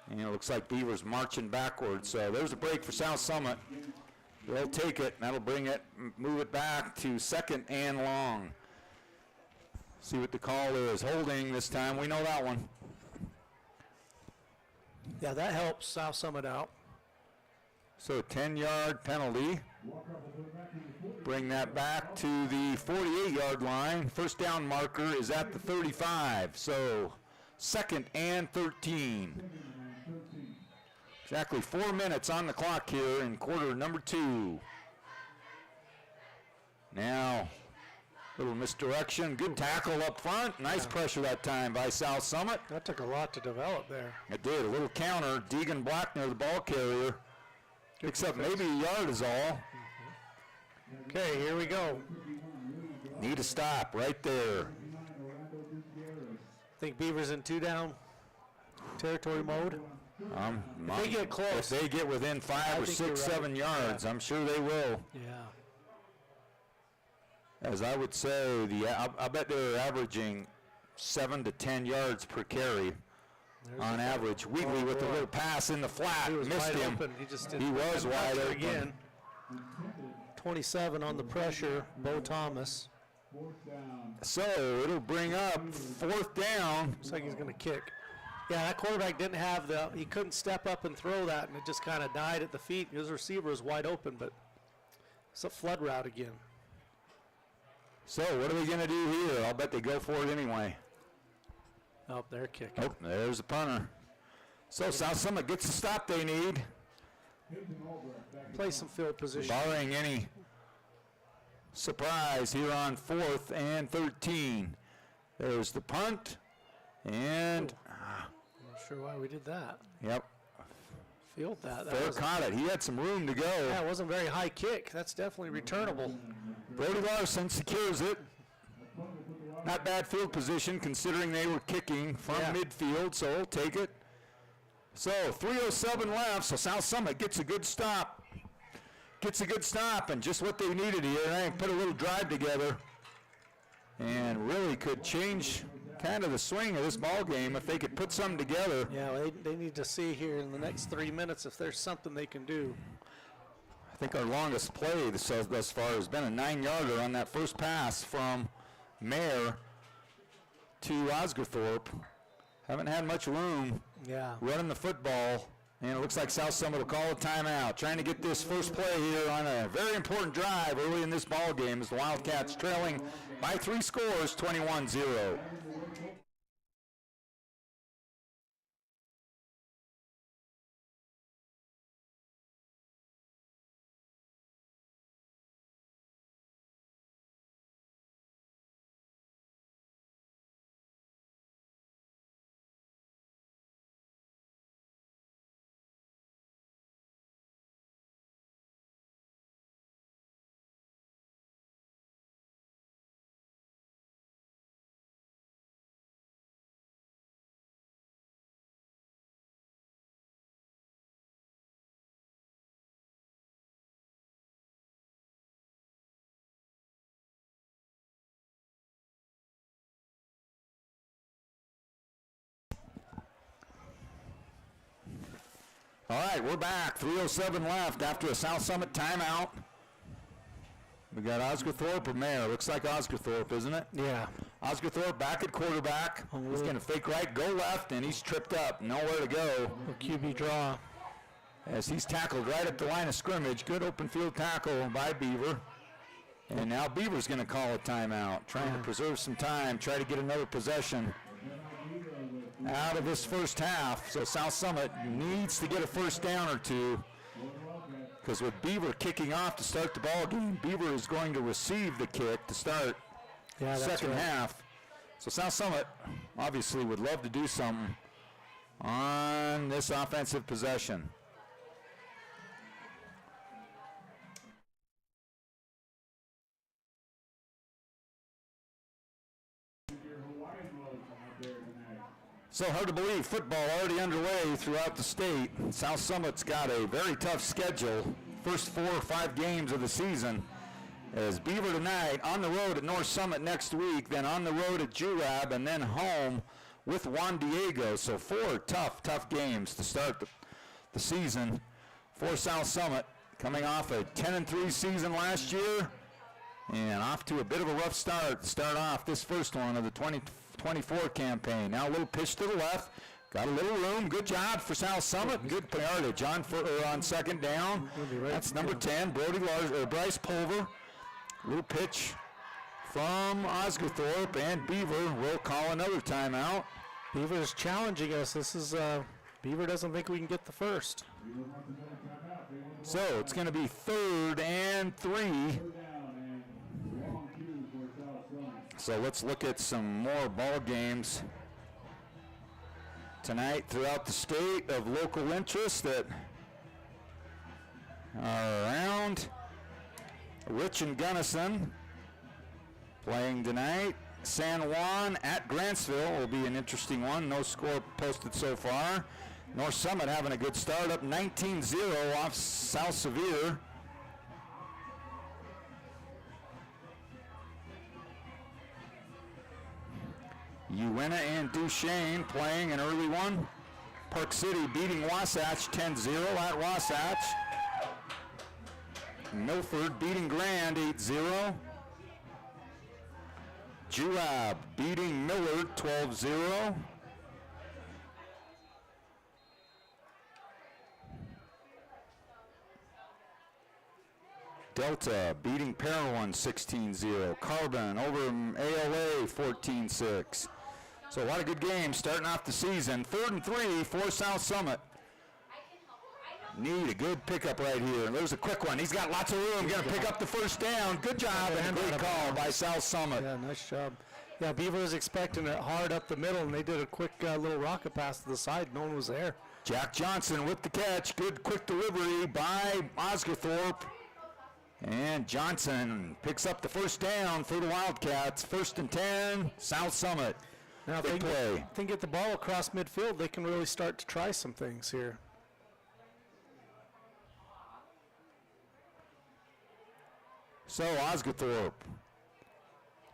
S3: And it looks like Beaver's marching backwards. So there's a break for South Summit. They'll take it. That'll bring it, move it back to 2nd and long. See what the call is. Holding this time. We know that one.
S4: Yeah, that helps South Summit out.
S3: So 10-yard penalty. Bring that back to the 48-yard line. First down marker is at the 35. So 2nd and 13. Exactly 4 minutes on the clock here in quarter number 2. Now, little misdirection. Good tackle up front. Nice pressure that time by South Summit.
S4: That took a lot to develop there.
S3: It did. A little counter. Deegan Blackner, the ball carrier. Picks up maybe a yard is all.
S4: Okay, here we go.
S3: Need a stop right there.
S4: Think Beaver's in 2-down territory mode. They get close.
S3: If they get within 5 or 6, 7 yards, I'm sure they will.
S4: Yeah.
S3: As I would say, I bet they're averaging 7 to 10 yards per carry on average. Wheatley with a little pass in the flat,
S4: He was
S3: missed
S4: wide
S3: him.
S4: open. He just
S3: He was wide open.
S4: again. 27 on the pressure, Bo Thomas.
S3: So it'll bring up 4th down.
S4: Looks like he's going to kick. Yeah, that quarterback didn't have he couldn't step up and throw that, and it just kind of died at the feet. His receiver is wide open, but it's a flood route again.
S3: So what are we going to do here? I'll bet they go for it anyway.
S4: Oh, they're kicking.
S3: Oh, there's a punter. So South Summit gets the stop they need.
S4: Play some field position.
S3: Barring any surprise here on 4th and 13. There's the punt. And,
S4: I'm not sure why we did that.
S3: yep,
S4: Field that.
S3: Fair caught it. He had some room to go.
S4: Yeah, it wasn't a very high kick. That's definitely returnable.
S3: Brody Larson secures it. Not bad field position considering they were kicking from midfield, so he'll take it. So 3:07 left, so South Summit gets a good stop. Gets a good stop, and just what they needed here. They put a little drive together and really could change kind of the swing of this ball game if they could put something together.
S4: Yeah, they need to see here in the next 3 minutes if there's something they can do.
S3: I think our longest play thus far has been a 9-yarder on that first pass from Mayer to Osgothorpe. Haven't had much room running the football, and it looks like South Summit will call a timeout. Trying to get this first play here on a very important drive early in this ball game as the Wildcats trailing by 3 scores, 21-0. All right, we're back. 3:07 left after a South Summit timeout. We got Osgothorpe or Mayer. Looks like Osgothorpe, isn't it?
S4: Yeah.
S3: Osgothorpe back at quarterback. He's going to fake right, go left, and he's tripped up. Nowhere to go.
S4: A QB draw.
S3: As he's tackled right at the line of scrimmage. Good open field tackle by Beaver. And now Beaver's going to call a timeout, trying to preserve some time, try to get another possession out of this first half. So South Summit needs to get a first down or two, because with Beaver kicking off to start the ball game, Beaver is going to receive the kick to start the second half. So South Summit obviously would love to do something on this offensive possession. So hard to believe, football already underway throughout the state. South Summit's got a very tough schedule first 4 or 5 games of the season. As Beaver tonight, on the road at North Summit next week, then on the road at Jurab, and then home with Juan Diego. So 4 tough games to start the season for South Summit, coming off a 10-3 season last year and off to a bit of a rough start to start off this first one of the 2024 campaign. Now a little pitch to the left, got a little room. Good job for South Summit. Good yardage on second down. That's number 10, Bryce Pulver. Little pitch from Osgothorpe, and Beaver will call another timeout.
S4: Beaver is challenging us. This is Beaver doesn't think we can get the first.
S3: So it's going to be 3rd and 3. So let's look at some more ball games tonight throughout the state of local interest that are around. Rich and Gunnison playing tonight. San Juan at Grantsville will be an interesting one. No score posted so far. North Summit having a good start, up 19-0 off South Sevier. Uinta and Duchesne playing an early one. Park City beating Wasatch 10-0 at Wasatch. Milford beating Grand 8-0. Jurab beating Millard 12-0. Delta beating Parowan 16-0. Carbon over ALA 14-6. So a lot of good games starting off the season. 3rd and 3 for South Summit. Need a good pickup right here. There's a quick one. He's got lots of room. Going to pick up the first down. Good job and a great call by South Summit.
S4: Yeah, nice job. Yeah, Beaver was expecting it hard up the middle, and they did a quick little rocket pass to the side. No one was there.
S3: Jack Johnson with the catch. Good quick delivery by Osgothorpe. And Johnson picks up the first down for the Wildcats. 1st and 10, South Summit.
S4: Now if they can get the ball across midfield, they can really start to try some things here.
S3: So Osgothorpe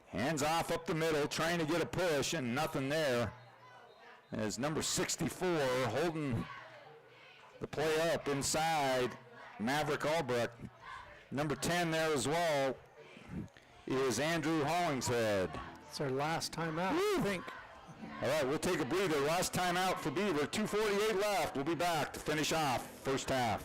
S3: hands off up the middle, trying to get a push, and nothing there. As number 64 holding the play up inside, Maverick Albrecht. Number 10 there as well is Andrew Hollingshead.
S4: It's our last timeout, I think.
S3: All right, we'll take a breather. Last timeout for Beaver. 2:48 left. We'll be back to finish off first half.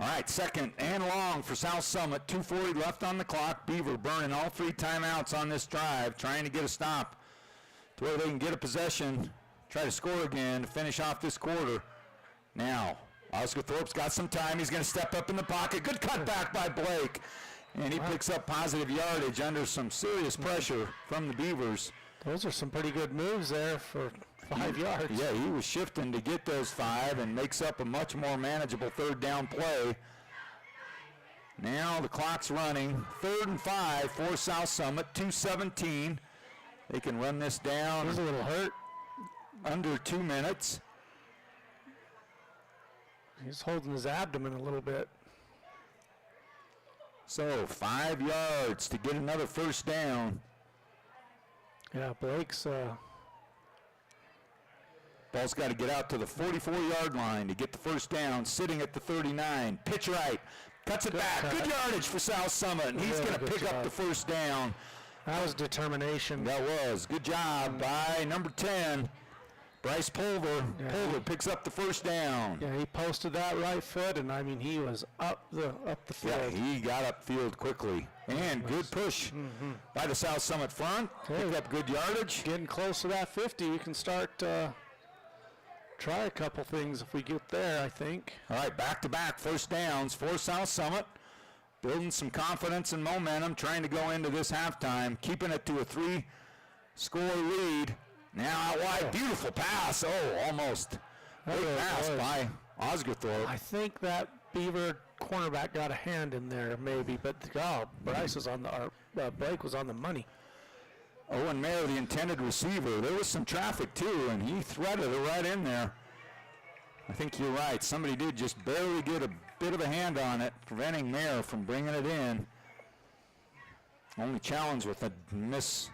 S3: All right, 2nd and long for South Summit. 2:40 left on the clock. Beaver burning all 3 timeouts on this drive, trying to get a stop to where they can get a possession, try to score again to finish off this quarter. Now, Osgothorpe's got some time. He's going to step up in the pocket. Good cutback by Blake. And he picks up positive yardage under some serious pressure from the Beavers.
S4: Those are some pretty good moves there for 5 yards.
S3: Yeah, he was shifting to get those 5 and makes up a much more manageable 3rd down play. Now the clock's running. 3rd and 5 for South Summit. 2:17. They can run this down.
S4: He's a little hurt.
S3: Under 2 minutes.
S4: He's holding his abdomen a little bit.
S3: So 5 yards to get another first down.
S4: Yeah, Blake's
S3: Ball's got to get out to the 44-yard line to get the first down, sitting at the 39. Pitch right, cuts it back. Good yardage for South Summit, and he's going to pick up the first down.
S4: That was determination.
S3: That was. Good job by number 10, Bryce Pulver.
S4: Yeah.
S3: Pulver picks up the first down.
S4: Yeah, he posted that right foot, and I mean, he was up the
S3: Yeah,
S4: field.
S3: he got upfield quickly. And good push by the South Summit front. Picked up good yardage.
S4: Getting close to that 50, we can start try a couple things if we get there, I think.
S3: All right, back-to-back first downs for South Summit. Building some confidence and momentum, trying to go into this halftime, keeping it to a 3-score lead. Now out wide, beautiful pass. Oh, almost. Great pass by Osgothorpe.
S4: I think that Beaver cornerback got a hand in there, maybe, but Bryce was on Blake was on the money.
S3: Owen Mayer, the intended receiver. There was some traffic too, and he threaded it right in there. I think you're right. Somebody did just barely get a bit of a hand on it, preventing Mayer from bringing it in. Only challenge with a miss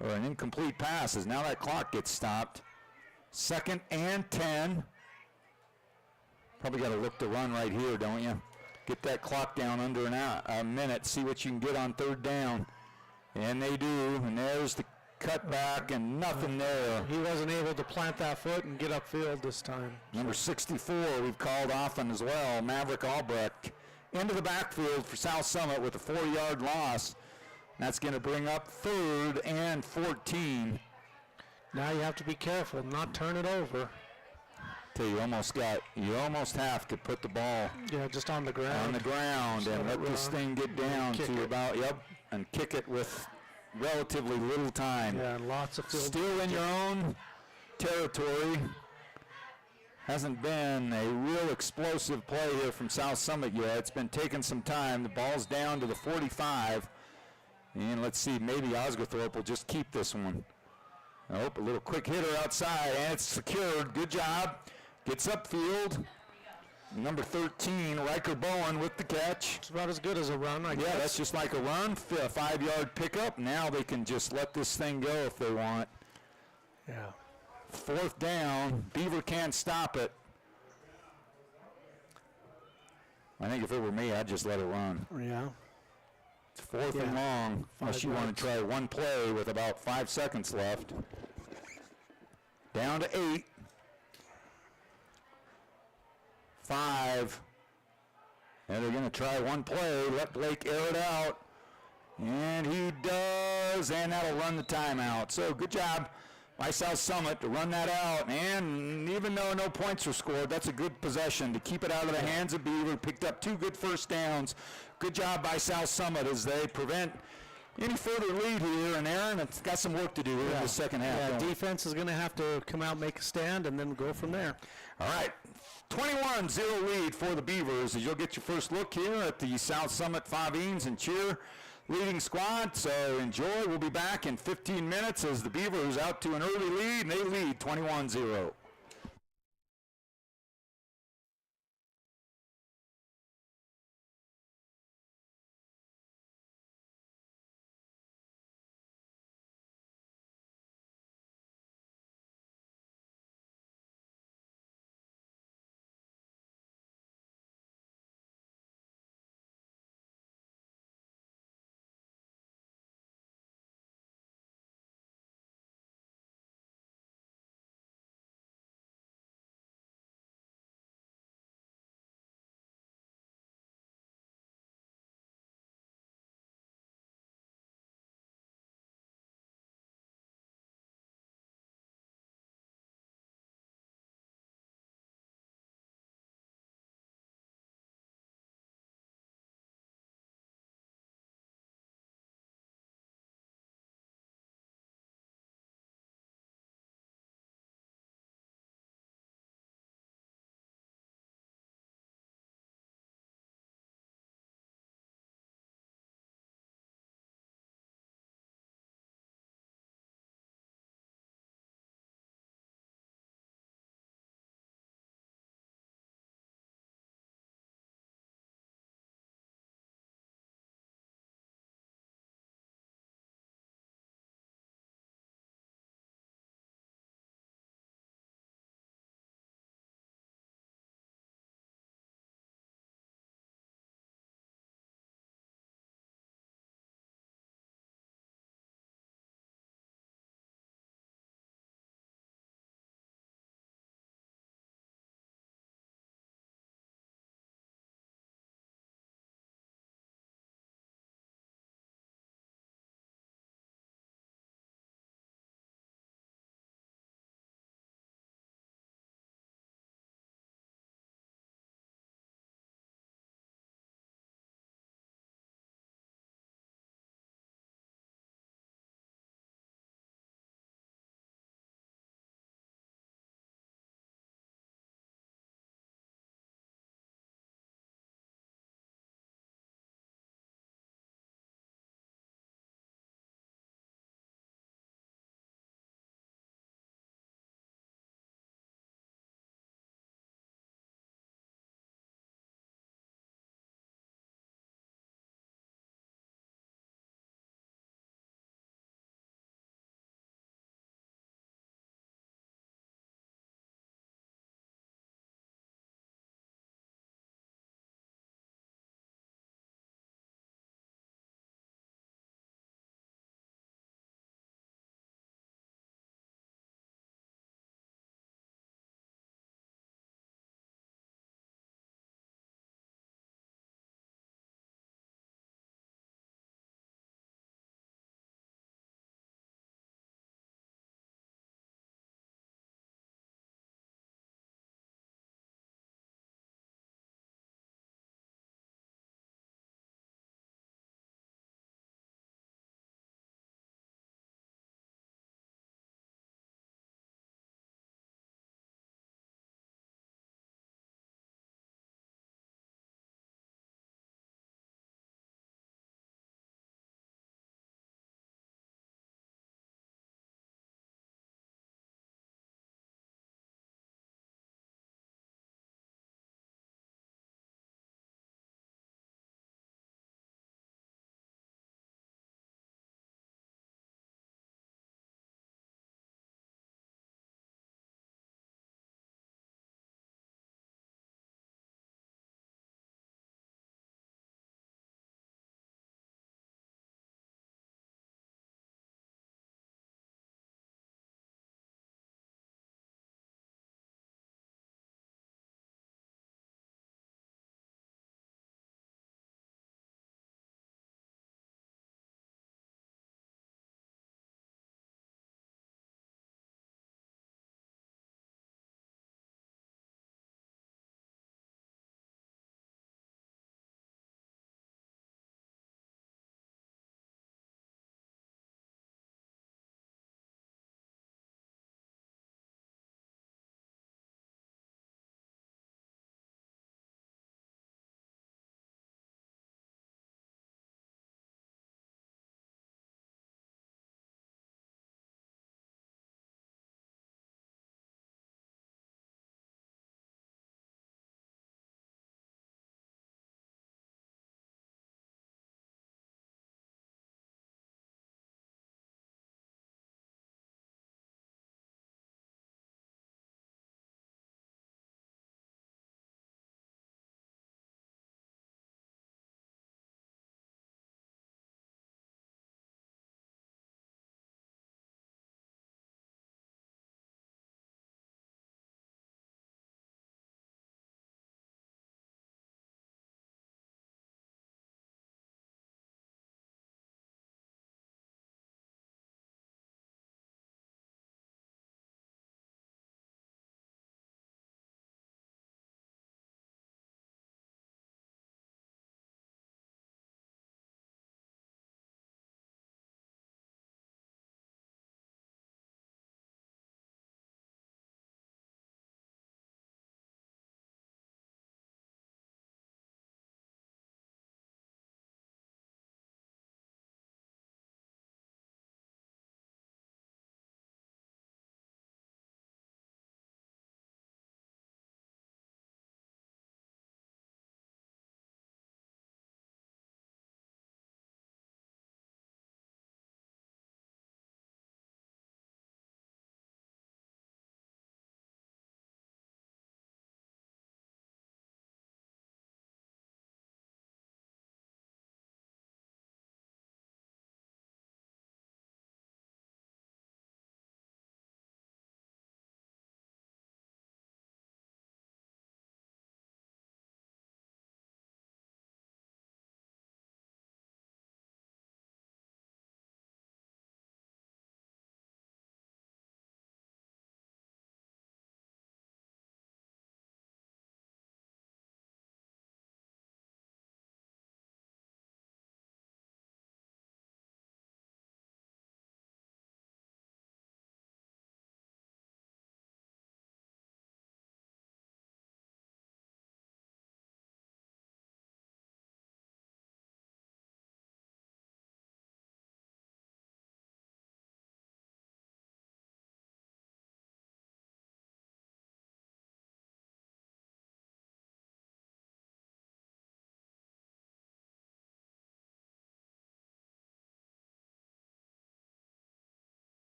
S3: or an incomplete pass is now that clock gets stopped. 2nd and 10. Probably got to look to run right here, don't you? Get that clock down under a minute, see what you can get on 3rd down. And they do, and there's the cutback and nothing there.
S4: He wasn't able to plant that foot and get upfield this time.
S3: Number 64 we've called often as well, Maverick Albrecht, into the backfield for South Summit with a 4-yard loss. That's going to bring up 3rd and 14.
S4: Now you have to be careful, not turn it over.
S3: You almost have to put the ball
S4: just on the ground.
S3: And let this thing get down to about, and kick it with relatively little time.
S4: Yeah, and lots of field.
S3: Still in your own territory. Hasn't been a real explosive play here from South Summit yet. It's been taking some time. The ball's down to the 45. And let's see, maybe Osgothorpe will just keep this one. Oh, a little quick hitter outside, and it's secured. Good job. Gets upfield. Number 13, Riker Bowen with the catch.
S4: It's about as good as a run, I guess.
S3: Yeah, that's just like a run, 5-yard pickup. Now they can just let this thing go if they want.
S4: Yeah.
S3: 4th down. Beaver can't stop it. I think if it were me, I'd just let it run.
S4: Yeah.
S3: It's 4th and long, unless you want to try one play with about 5 seconds left. Down to 8. 5. And they're going to try one play, let Blake air it out. And he does, and that'll run the timeout. So good job by South Summit to run that out. And even though no points were scored, that's a good possession to keep it out of the hands of Beaver. Picked up 2 good first downs. Good job by South Summit as they prevent any further lead here. And Aaron, it's got some work to do in the second half.
S4: Yeah, defense is going to have to come out, make a stand, and then go from there.
S3: All right. 21-0 lead for the Beavers as you'll get your first look here at the South Summit Favines and cheer leading squad. So enjoy. We'll be back in 15 minutes as the Beavers out to an early lead, and they lead 21-0.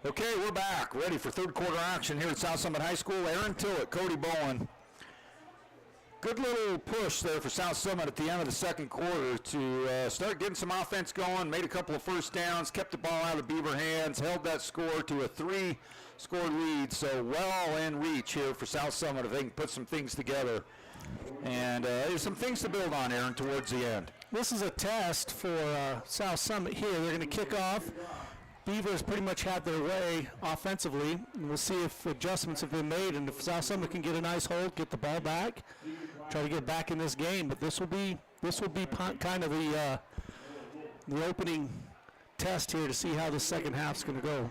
S3: Okay, we're back, ready for third quarter action here at South Summit High School. Aaron Tillett, Cody Bowen. Good little push there for South Summit at the end of the second quarter to start getting some offense going, made a couple of first downs, kept the ball out of Beaver hands, held that score to a 3-score lead, so well in reach here for South Summit if they can put some things together. And there's some things to build on, Aaron, towards the end.
S4: This is a test for South Summit here. They're going to kick off. Beavers pretty much had their way offensively, and we'll see if adjustments have been made, and if South Summit can get a nice hold, get the ball back, try to get back in this game. But this will be kind of the opening test here to see how the second half's going to go.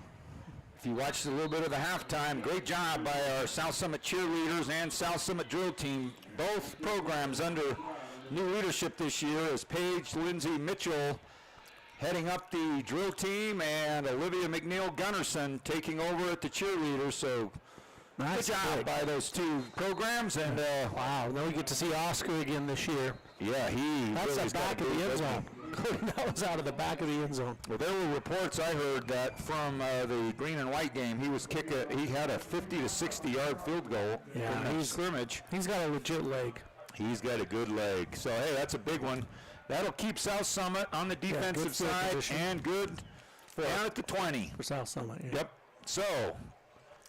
S3: If you watched a little bit of the halftime, great job by our South Summit cheerleaders and South Summit drill team. Both programs under new leadership this year as Paige Lindsay Mitchell heading up the drill team and Olivia McNeil Gunnarsson taking over at the cheerleaders. So
S4: nice
S3: good job by those two programs. And
S4: wow, now we get to see Oscar again this year.
S3: Yeah,
S4: that's
S3: really
S4: the back of the end zone. That was out of the back of the end zone.
S3: Well, there were reports I heard that from the green and white game, he had a 50 to 60 yard field goal in that scrimmage.
S4: He's got a legit leg.
S3: He's got a good leg. So hey, that's a big one. That'll keep South Summit on the defensive side and good down at the 20.
S4: For South Summit, yeah.
S3: Yep. So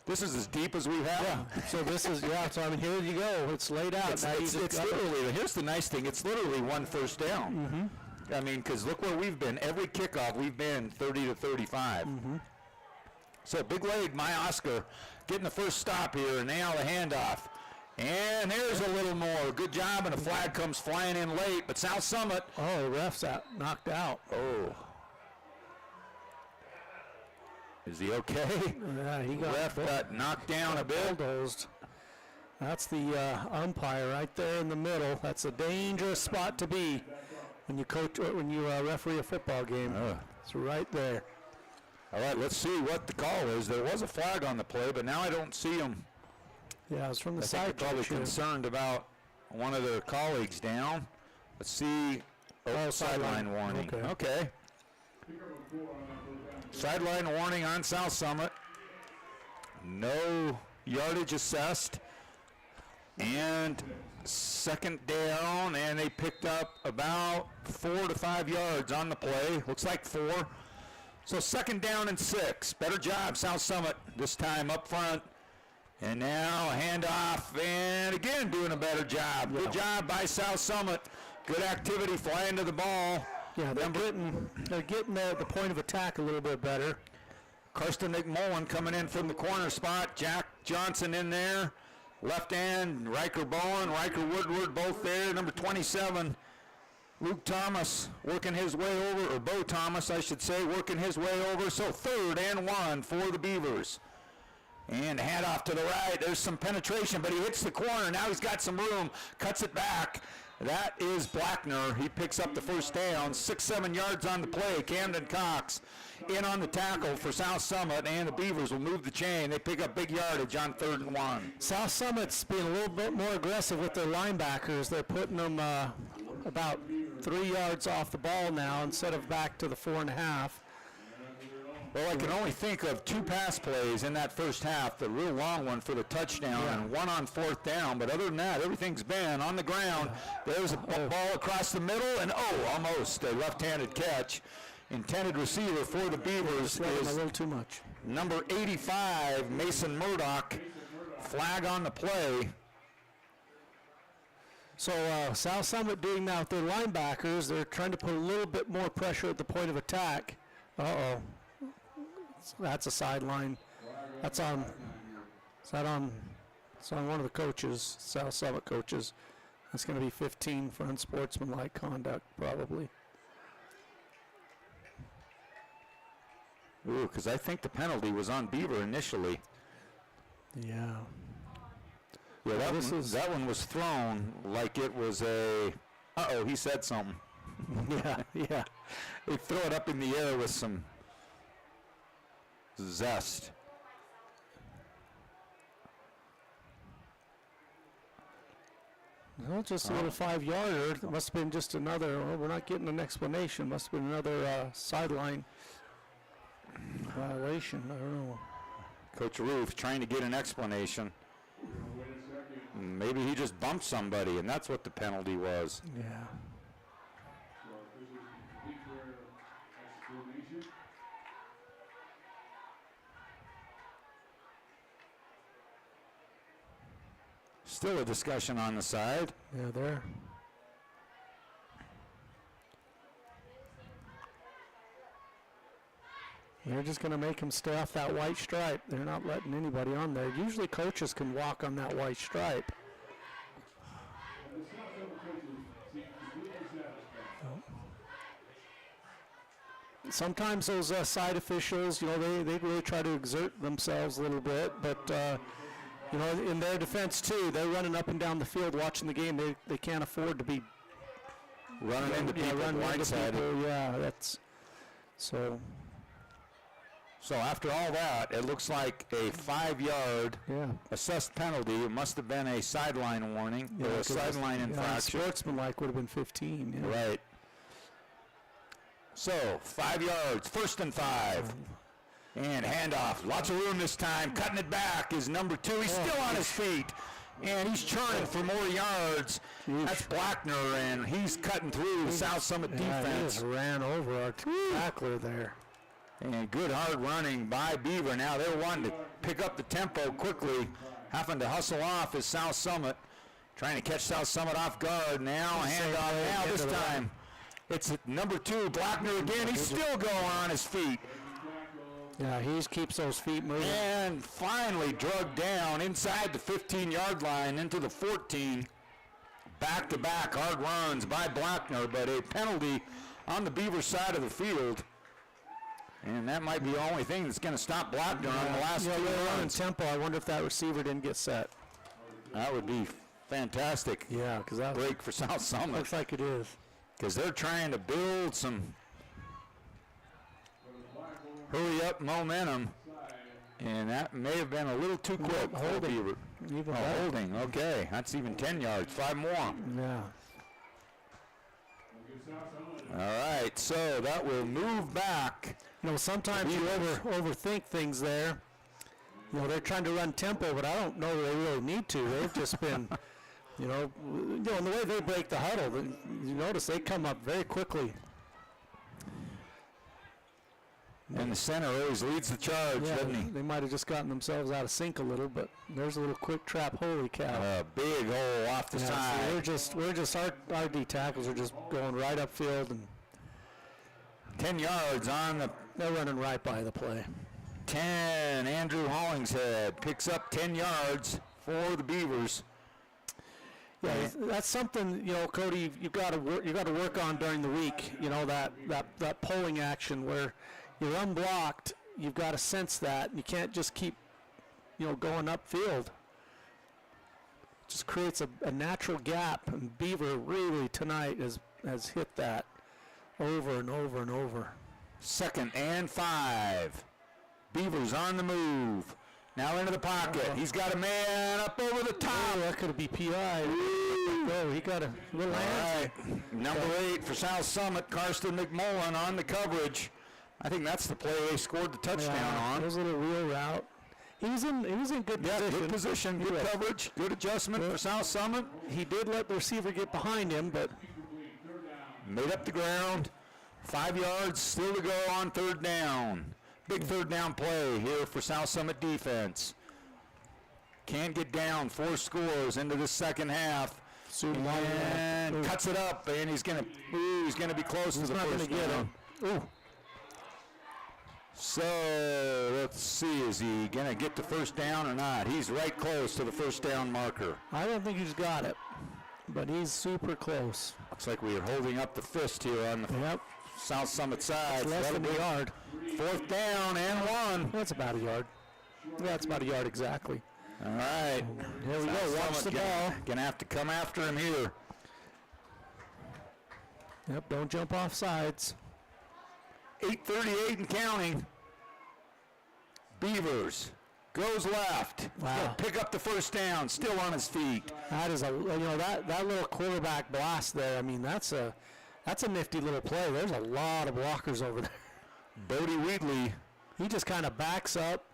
S3: this is as deep as we have.
S4: Yeah. So this is, so I mean, here you go. It's laid out.
S3: It's literally, here's the nice thing. It's literally one first down.
S4: Mm-hmm.
S3: I mean, because look where we've been. Every kickoff, we've been 30 to 35.
S4: Mm-hmm.
S3: So big leg, my Oscar, getting the first stop here, and now the handoff. And there's a little more. Good job, and a flag comes flying in late. But South Summit.
S4: Oh, the ref's knocked out.
S3: Oh. Is he okay?
S4: Yeah, he
S3: got knocked down a bit.
S4: Bulldozed. That's the umpire right there in the middle. That's a dangerous spot to be when you referee a football game. It's right there.
S3: All right, let's see what the call is. There was a flag on the play, but now I don't see him.
S4: Yeah, it's from the
S3: I
S4: side.
S3: think they're probably concerned about one of their colleagues down. Let's see. Oh, sideline warning. Okay. Sideline warning on South Summit. No yardage assessed. And second down, and they picked up about 4 to 5 yards on the play. Looks like 4. So second down and 6. Better job, South Summit, this time up front. And now a handoff, and again doing a better job. Good job by South Summit. Good activity flying to the ball.
S4: Yeah, they're getting the point of attack a little bit better.
S3: Karsten McMullen coming in from the corner spot. Jack Johnson in there. Left end, Riker Bowen, Riker Woodward, both there. Number 27, Luke Thomas working his way over, or Bo Thomas, I should say, working his way over. So 3rd and 1 for the Beavers. And handoff to the right. There's some penetration, but he hits the corner. Now he's got some room. Cuts it back. That is Blackner. He picks up the first down. 6-7 yards on the play. Camden Cox in on the tackle for South Summit, and the Beavers will move the chain. They pick up big yardage on 3rd and 1.
S4: South Summit's being a little bit more aggressive with their linebackers. They're putting them about 3 yards off the ball now instead of back to the 4.5.
S3: Well, I can only think of 2 pass plays in that first half, the real long one for the touchdown and one on 4th down. But other than that, everything's been on the ground. There's a ball across the middle, and almost a left-handed catch. Intended receiver for the Beavers is
S4: a little too much.
S3: Number 85, Mason Murdoch. Flag on the play. So
S4: South Summit doing now with their linebackers, they're trying to put a little bit more pressure at the point of attack. That's a sideline. It's on one of the coaches, South Summit coaches. That's going to be 15 for unsportsmanlike conduct, probably.
S3: Ooh, because I think the penalty was on Beaver initially.
S4: Yeah.
S3: Yeah, that one was thrown like it was a. He said something.
S4: yeah.
S3: They throw it up in the air with some zest.
S4: Well, just a little 5-yarder. It must have been just another. We're not getting an explanation. Must have been another sideline. Violation, I don't know.
S3: Coach Roof trying to get an explanation. Maybe he just bumped somebody, and that's what the penalty was.
S4: Yeah.
S3: Still a discussion on the side.
S4: Yeah, there. They're just going to make him stay off that white stripe. They're not letting anybody on there. Usually coaches can walk on that white stripe. Sometimes those side officials, they really try to exert themselves a little bit, but in their defense too, they're running up and down the field watching the game. They can't afford to be
S3: running into people,
S4: blindsided. Yeah, that's so.
S3: So after all that, it looks like a 5-yard assessed penalty. It must have been a sideline warning, or a sideline infraction.
S4: Sportsmanlike would have been 15. Yeah.
S3: Right. So 5 yards, 1st and 5. And handoff. Lots of room this time. Cutting it back is number 2. He's still on his feet. And he's churning for more yards. That's Blackner, and he's cutting through the South Summit defense.
S4: He just ran over our tackler there.
S3: And good hard running by Beaver. Now they're wanting to pick up the tempo quickly. Having to hustle off is South Summit. Trying to catch South Summit off guard. Now handoff. Now this time it's number 2, Blackner again. He's still going on his feet.
S4: Yeah, he keeps those feet moving.
S3: And finally drug down inside the 15-yard line into the 14. Back-to-back hard runs by Blackner, but a penalty on the Beaver side of the field. And that might be the only thing that's going to stop Blackner on the last 2 runs.
S4: Tempo. I wonder if that receiver didn't get set.
S3: That would be fantastic.
S4: Yeah, because that
S3: break for South Summit.
S4: Looks like it is.
S3: Because they're trying to build some hurry-up momentum, and that may have been a little too quick for Beaver. Holding, okay. That's even 10 yards, 5 more.
S4: Yeah.
S3: All right, so that will move back.
S4: Sometimes you overthink things there. They're trying to run tempo, but I don't know they really need to. They've just been, in the way they break the huddle, you notice they come up very quickly.
S3: And the center always leads the charge, doesn't he?
S4: They might have just gotten themselves out of sync a little, but there's a little quick trap. Holy cow!
S3: A big hole off the side.
S4: So we're just our D tackles are just going right upfield, and
S3: 10 yards on the.
S4: They're running right by the play.
S3: 10. Andrew Hollingshead picks up 10 yards for the Beavers.
S4: Yeah, that's something Cody. You got to work on during the week. That pulling action where you're unblocked. You've got to sense that. And you can't just keep, going upfield. It just creates a natural gap, and Beaver really tonight has hit that over and over and over.
S3: 2nd and 5. Beaver's on the move. Now into the pocket. He's got a man up over the top.
S4: Oh, that could be PI. Oh, he got a little hand.
S3: Right. Number 8 for South Summit, Karsten McMullen on the coverage. I think that's the play they scored the touchdown on.
S4: It was a little wheel route. He was in good position.
S3: Good position, good coverage, good adjustment for South Summit.
S4: He did let the receiver get behind him, but
S3: made up the ground. 5 yards still to go on 3rd down. Big 3rd down play here for South Summit defense. Can't get down 4 scores into the second half. And cuts it up, and he's gonna be close to the first down.
S4: Ooh.
S3: So let's see, is he gonna get the first down or not? He's right close to the first down marker.
S4: I don't think he's got it, but he's super close.
S3: Looks like we are holding up the fist here on the South Summit side.
S4: Less than a yard.
S3: 4th down and 1.
S4: That's about a yard. Yeah, it's about a yard exactly.
S3: All right.
S4: Here we go. Watch the ball.
S3: Gonna have to come after him here.
S4: Yep, don't jump off sides.
S3: 8:38 and counting. Beavers goes left.
S4: Wow.
S3: Pick up the first down. Still on his feet.
S4: That is that little quarterback blast there. I mean, that's a nifty little play. There's a lot of blockers over there.
S3: Bodie Wheatley
S4: he just kind of backs up,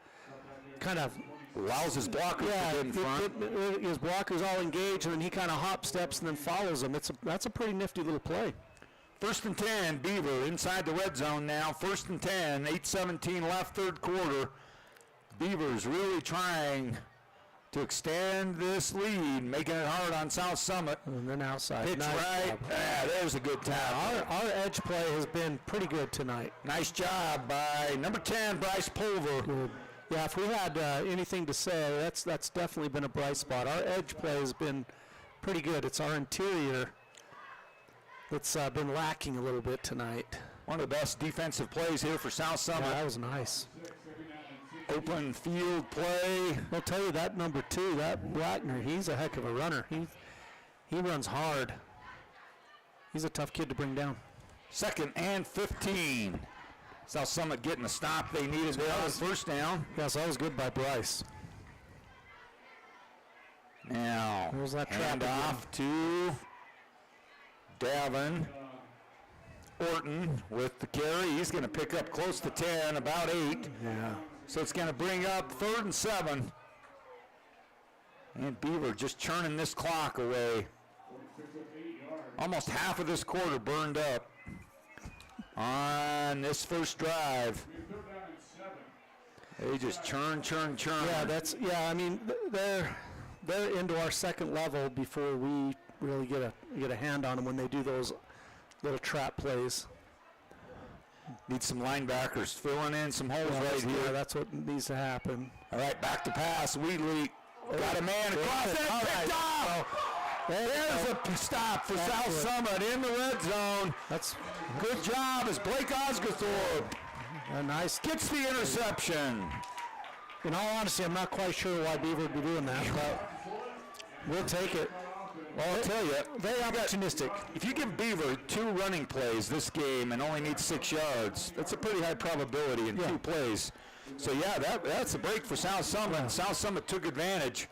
S4: kind of
S3: Allows his blocker to get in front.
S4: his blocker's all engaged, and then he kind of hop steps and then follows him. That's a pretty nifty little play.
S3: 1st and 10, Beaver inside the red zone now. 1st and 10, 8:17 left, third quarter. Beaver's really trying to extend this lead, making it hard on South Summit.
S4: And then outside.
S3: Pitch
S4: Nice
S3: right.
S4: job.
S3: Yeah, there's a good tackle.
S4: Our edge play has been pretty good tonight.
S3: Nice job by number 10, Bryce Pulver.
S4: Good. Yeah, if we had anything to say, that's definitely been a bright spot. Our edge play has been pretty good. It's our interior that's been lacking a little bit tonight.
S3: One of the best defensive plays here for South Summit.
S4: Yeah, that was nice.
S3: Open field play.
S4: I'll tell you, that number 2, that Blackner, he's a heck of a runner. He runs hard. He's a tough kid to bring down.
S3: 2nd and 15. South Summit getting the stop they needed there on first down.
S4: Yes, that was good by Bryce.
S3: Now,
S4: There's that
S3: hand
S4: trap
S3: off to Davin. Orton with the carry. He's going to pick up close to 10, about 8.
S4: Yeah.
S3: So it's going to bring up 3rd and 7. And Beaver just churning this clock away. Almost half of this quarter burned up on this first drive. They just churn.
S4: Yeah, I mean, they're into our second level before we really get a hand on them when they do those little trap plays.
S3: Need some linebackers filling in some holes right here.
S4: Yeah, that's what needs to happen.
S3: All right, back to pass. Wheatley got a man across it. Picked off. There's a stop for South Summit in the red zone.
S4: That's
S3: Good job as Blake Osgathorpe
S4: a nice.
S3: gets the interception.
S4: In all honesty, I'm not quite sure why Beaver would be doing that, but we'll take it.
S3: Well, I'll tell you,
S4: Very opportunistic.
S3: if you give Beaver 2 running plays this game and only need 6 yards, that's a pretty high probability in 2 plays. So, yeah, that's a break for South Summit. South Summit took advantage.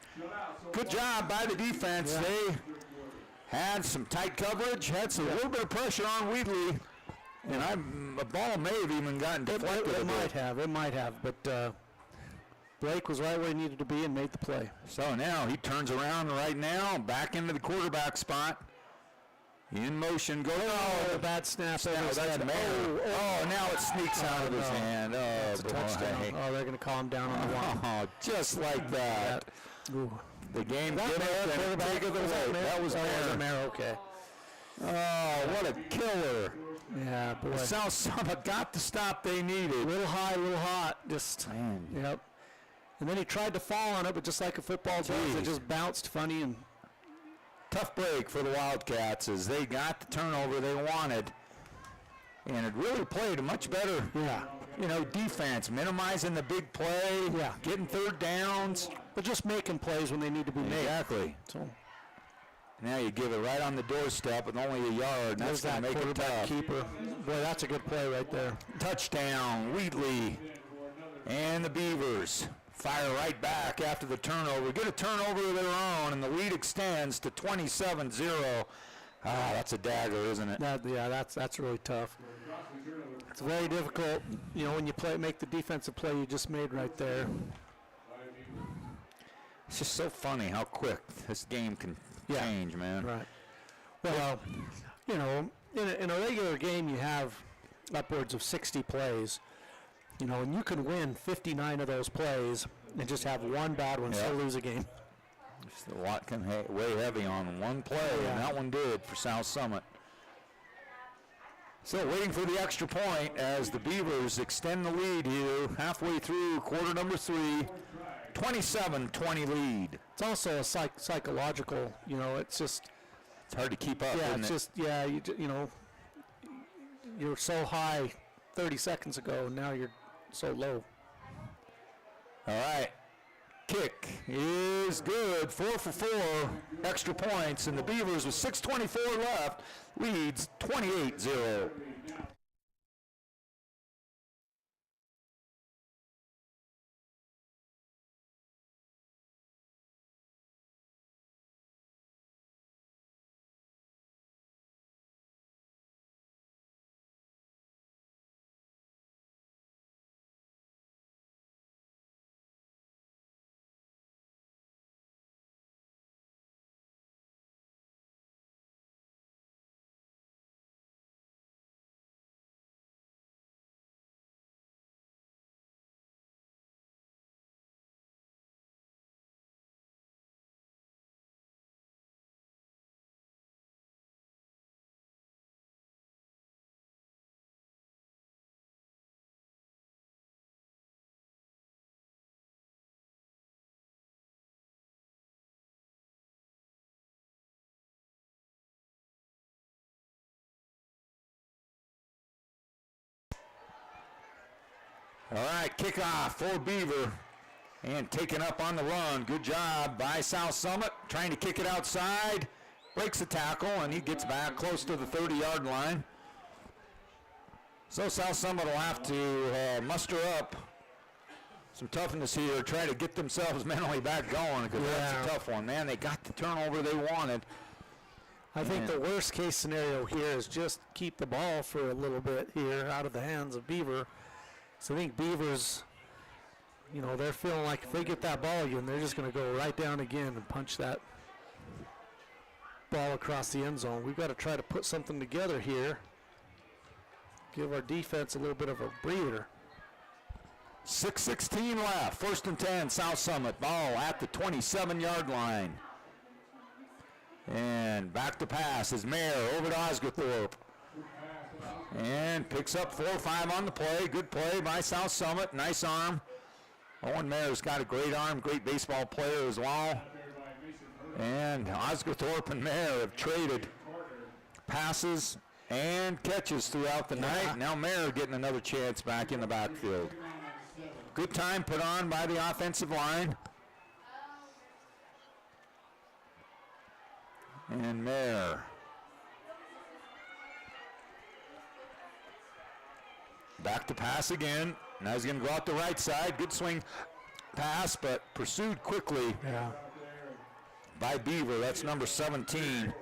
S3: Good job by the defense.
S4: Yeah.
S3: They had some tight coverage, had some little bit of pressure on Wheatley, and a ball may have even gotten deflected a
S4: It
S3: bit.
S4: might have, but Blake was right where he needed to be and made the play.
S3: So now he turns around right now, back into the quarterback spot. In motion, go.
S4: A bad snap.
S3: Now
S4: over his
S3: that's
S4: head.
S3: Mayer. Oh, now it sneaks out of his
S4: no.
S3: hand. Oh,
S4: It's a touchdown. Oh, they're going to call him down on the one.
S3: Oh, just like that.
S4: Ooh.
S3: The game
S4: That
S3: given
S4: Mayer,
S3: and
S4: quarterback?
S3: take of the
S4: Was that
S3: weight.
S4: Mayer?
S3: That was
S4: Oh,
S3: Mayer.
S4: Mayer, okay.
S3: Oh, what a killer.
S4: Yeah, boy.
S3: South Summit got the stop they needed.
S4: Little high, little hot. Just,
S3: Man.
S4: yep. And then he tried to fall on it, but just like a football does,
S3: Jeez.
S4: it just bounced funny. And
S3: Tough break for the Wildcats as they got the turnover they wanted. And it really played a much better, defense, minimizing the big play, getting 3rd downs.
S4: but just making plays when they need to be made.
S3: Exactly.
S4: So
S3: Now you give it right on the doorstep with only a yard.
S4: there's
S3: That's going
S4: that
S3: to make it
S4: quarterback
S3: tough.
S4: keeper. Boy, that's a good play right there.
S3: Touchdown, Wheatley. And the Beavers fire right back after the turnover. Get a turnover of their own, and the lead extends to 27-0. Ah, that's a dagger, isn't it?
S4: That's really tough. It's very difficult, when you make the defensive play you just made right there.
S3: It's just so funny how quick this game can change, man.
S4: Right. Well, in a regular game you have upwards of 60 plays, and you can win 59 of those plays and just have one bad one, still lose a game.
S3: Just a lot can weigh heavy on one play, and that one did for South Summit. So waiting for the extra point as the Beavers extend the lead here halfway through quarter number 3. 27-20 lead.
S4: It's also a psychological, it's just,
S3: It's hard to keep up,
S4: yeah,
S3: isn't
S4: it's
S3: it?
S4: just, you're so high 30 seconds ago, and now you're so low.
S3: All right. Kick is good. 4 for 4 extra points, and the Beavers with 6:24 left leads 28-0. All right, kickoff for Beaver. And taken up on the run. Good job by South Summit. Trying to kick it outside. Breaks the tackle, and he gets back close to the 30-yard line. So South Summit will have to muster up some toughness here, try to get themselves mentally back going, because that's a tough one. Man, they got the turnover they wanted.
S4: I think the worst case scenario here is just keep the ball for a little bit here out of the hands of Beaver. So I think Beaver's, you know, they're feeling like if they get that ball again, they're just going to go right down again and punch that ball across the end zone. We've got to try to put something together here. Give our defense a little bit of a breather.
S3: 6:16 left. 1st and 10, South Summit. Ball at the 27-yard line. And back to pass is Mayer over to Osgothorpe. And picks up 4 or 5 on the play. Good play by South Summit. Nice arm. Owen Mayer's got a great arm, great baseball player as well. And Osgothorpe and Mayer have traded passes and catches throughout the night. Now Mayer getting another chance back in the backfield. Good time put on by the offensive line. And Mayer. Back to pass again. Now he's going to go out the right side. Good swing pass, but pursued quickly by Beaver. That's number 17.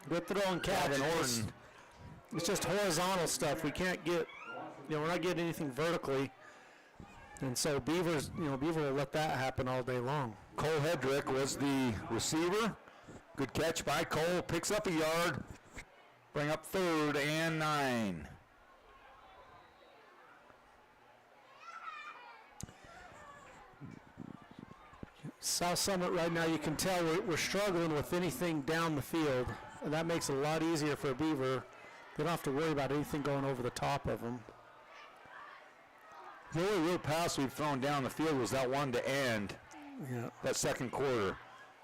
S4: Good throw and catch. It's just horizontal stuff. We can't get, you know, we're not getting anything vertically. And so Beaver will let that happen all day long.
S3: Cole Hedrick was the receiver. Good catch by Cole. Picks up a yard. Bring up 3rd and 9.
S4: South Summit right now, you can tell we're struggling with anything down the field. And that makes it a lot easier for Beaver. They don't have to worry about anything going over the top of them.
S3: The only real pass we've thrown down the field was that one to end.
S4: Yeah.
S3: That second quarter.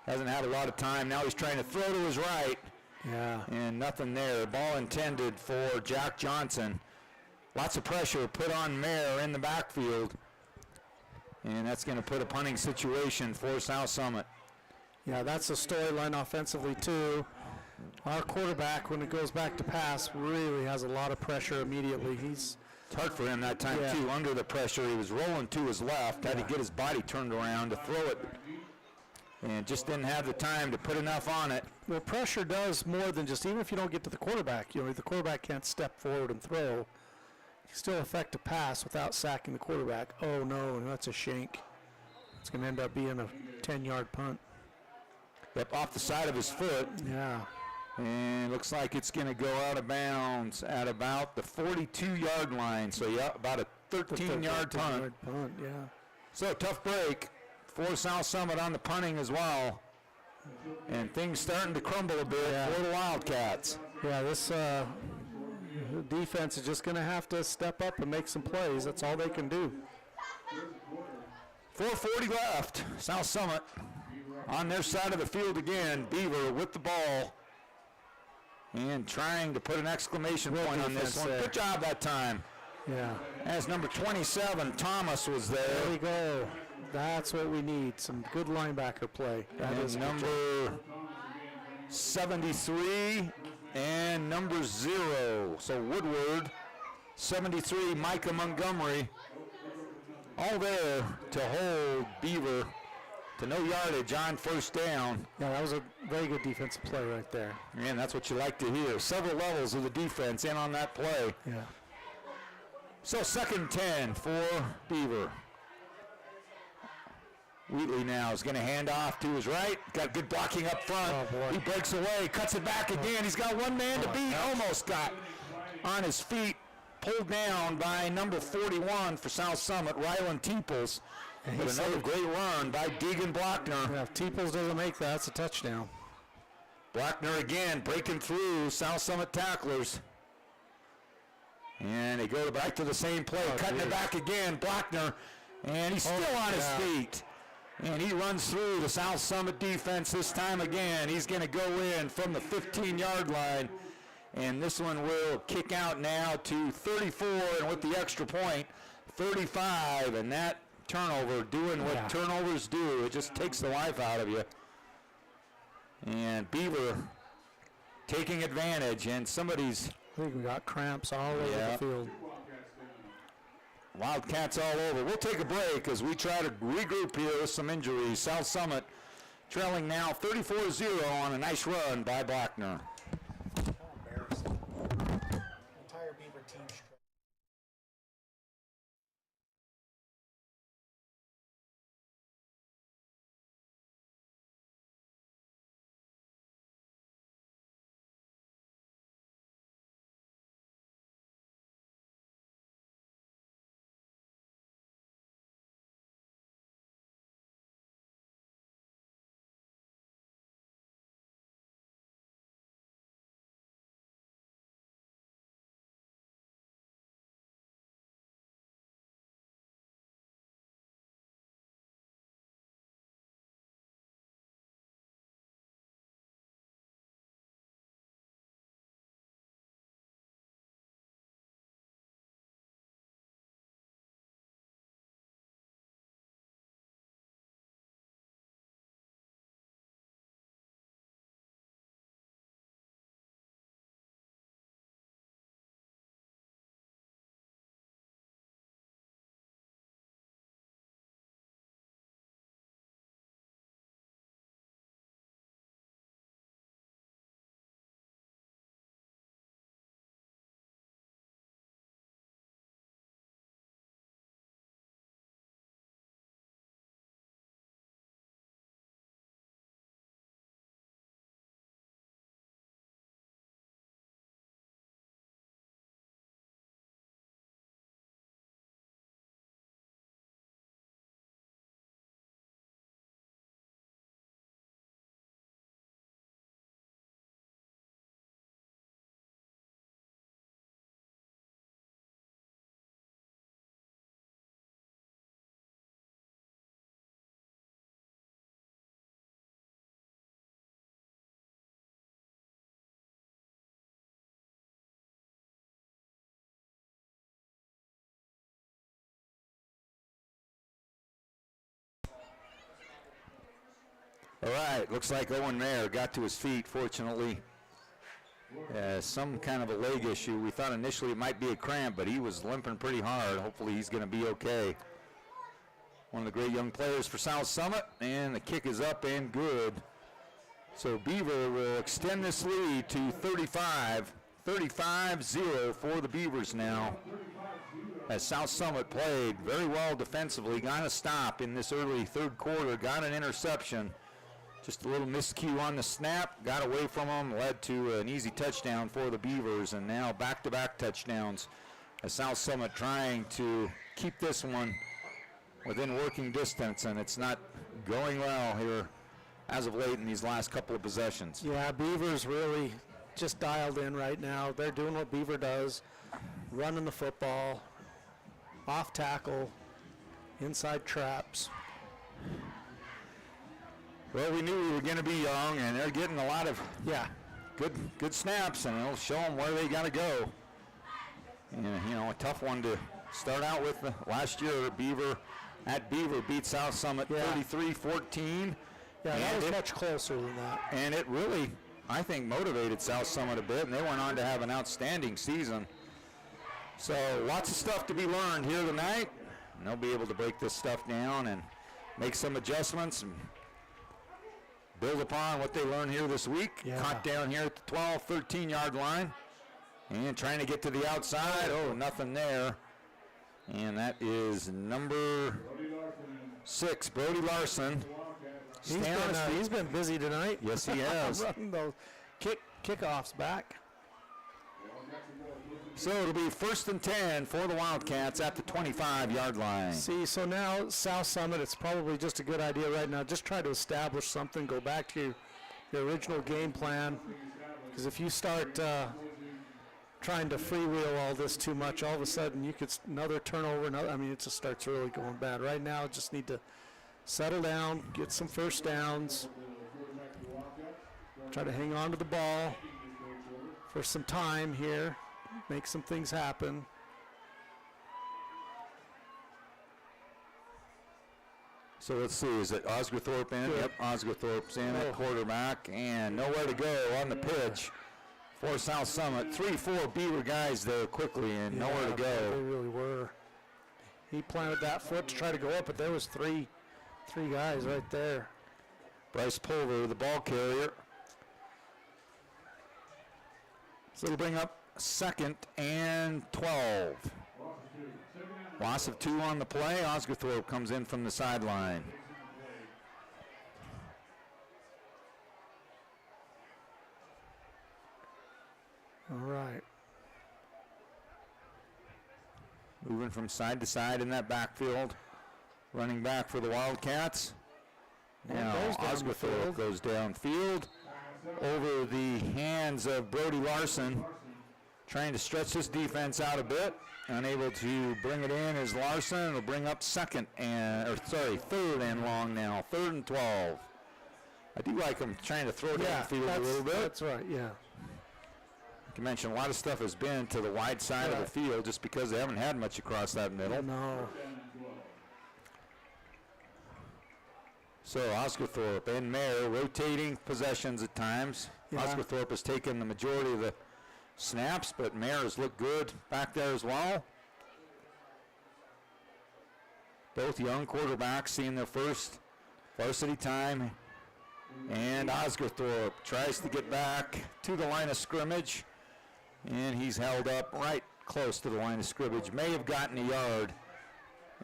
S3: Hasn't had a lot of time. Now he's trying to throw to his right.
S4: Yeah.
S3: And nothing there. Ball intended for Jack Johnson. Lots of pressure put on Mayer in the backfield. And that's going to put a punting situation for South Summit.
S4: Yeah, that's a storyline offensively too. Our quarterback, when it goes back to pass, really has a lot of pressure immediately. It's
S3: hard for him that time too. Under the pressure, he was rolling to his left. Had to get his body turned around to throw it. And just didn't have the time to put enough on it.
S4: Well, pressure does more than just, even if you don't get to the quarterback, you know, if the quarterback can't step forward and throw, you still affect a pass without sacking the quarterback. Oh no, that's a shank. It's going to end up being a 10-yard punt.
S3: Yep, off the side of his foot.
S4: Yeah.
S3: And looks like it's going to go out of bounds at about the 42-yard line. So, yeah, about a 13-yard punt.
S4: Yeah.
S3: So, tough break for South Summit on the punting as well. And things starting to crumble a bit for the Wildcats.
S4: Yeah, this defense is just going to have to step up and make some plays. That's all they can do.
S3: 4:40 left. South Summit on their side of the field again. Beaver with the ball. And trying to put an exclamation point on this one. Good job that time.
S4: Yeah.
S3: As number 27, Thomas was there.
S4: There we go. That's what we need. Some good linebacker play. That is
S3: number 73 and number 0. So Woodward, 73, Micah Montgomery. All there to hold Beaver to no yardage on 1st down.
S4: Yeah, that was a very good defensive play right there.
S3: And that's what you like to hear. Several levels of the defense in on that play.
S4: Yeah.
S3: So 2nd and 10 for Beaver. Wheatley now is going to hand off to his right. Got good blocking up front.
S4: Oh, boy.
S3: He breaks away, cuts it back again. He's got one man to beat. Almost got on his feet. Pulled down by number 41 for South Summit, Rylan Teeples. But another great run by Deegan Blockner.
S4: Yeah, if Teeples doesn't make that, it's a touchdown.
S3: Blockner again breaking through South Summit tacklers. And they go back to the same play, cutting it back again. Blockner, and he's still on his feet. And he runs through the South Summit defense this time again. He's going to go in from the 15-yard line. And this one will kick out now to 34, and with the extra point, 35, and that turnover doing what turnovers do. It just takes the life out of you. And Beaver taking advantage, and somebody's...
S4: I think we got cramps all over the field.
S3: Wildcats all over. We'll take a break as we try to regroup here with some injuries. South Summit trailing now 34-0 on a nice run by Blackner.
S5: Embarrassing. The entire Beaver team.
S3: All right, looks like Owen Mayer got to his feet, fortunately. Some kind of a leg issue. We thought initially it might be a cramp, but he was limping pretty hard. Hopefully he's going to be okay. One of the great young players for South Summit, and the kick is up and good. So Beaver will extend this lead to 35-0 for the Beavers now. As South Summit played very well defensively, got a stop in this early third quarter, got an interception. Just a little miscue on the snap, got away from them, led to an easy touchdown for the Beavers, and now back-to-back touchdowns as South Summit trying to keep this one within working distance, and it's not going well here as of late in these last couple of possessions.
S4: Yeah, Beaver's really just dialed in right now. They're doing what Beaver does, running the football, off tackle, inside traps.
S3: Well, we knew we were going to be young, and they're getting a lot of good snaps, and it'll show them where they got to go. And, you know, a tough one to start out with. Last year, Beaver beat South Summit 33-14.
S4: Yeah, that was much closer than that.
S3: And it really, I think, motivated South Summit a bit, and they went on to have an outstanding season. So lots of stuff to be learned here tonight, and they'll be able to break this stuff down and make some adjustments and build upon what they learned here this week. Caught down here at the 12, 13-yard line. And trying to get to the outside. Oh, nothing there. And that is number 6, Brody Larson.
S4: He's been busy tonight.
S3: Yes, he has.
S4: Running those kickoffs back.
S3: So it'll be 1st and 10 for the Wildcats at the 25-yard line.
S4: See, so now South Summit, it's probably just a good idea right now. Just try to establish something. Go back to your original game plan. Because if you start trying to freewheel all this too much, all of a sudden you could another turnover. It just starts really going bad. Right now, just need to settle down, get some first downs, try to hang on to the ball for some time here, make some things happen.
S3: So let's see, is it Osgothorpe in?
S4: Yeah.
S3: Yep, Osgothorpe's in at quarterback, and nowhere to go on the pitch for South Summit. 3-4 Beaver guys there quickly, and nowhere to
S4: They
S3: go.
S4: really were. He planted that foot to try to go up, but there was three guys right there.
S3: Bryce Pulver, the ball carrier. So it'll bring up 2nd and 12. Loss of 2 on the play. Osgothorpe comes in from the sideline.
S4: All right.
S3: Moving from side to side in that backfield. Running back for the Wildcats. Now
S4: goes down the
S3: Osgothorpe
S4: field.
S3: goes downfield over the hands of Brody Larson. Trying to stretch this defense out a bit. Unable to bring it in is Larson. It'll bring up 3rd and long now. 3rd and 12. I do like him trying to throw downfield a little bit.
S4: That's right, yeah.
S3: Like you mentioned, a lot of stuff has been to the wide side of the field just because they haven't had much across that middle.
S4: No.
S3: So Osgothorpe and Mayer rotating possessions at times.
S4: Yeah.
S3: Osgothorpe has taken the majority of the snaps, but Mayer has looked good back there as well. Both young quarterbacks seeing their first varsity time. And Osgothorpe tries to get back to the line of scrimmage. And he's held up right close to the line of scrimmage. May have gotten a yard.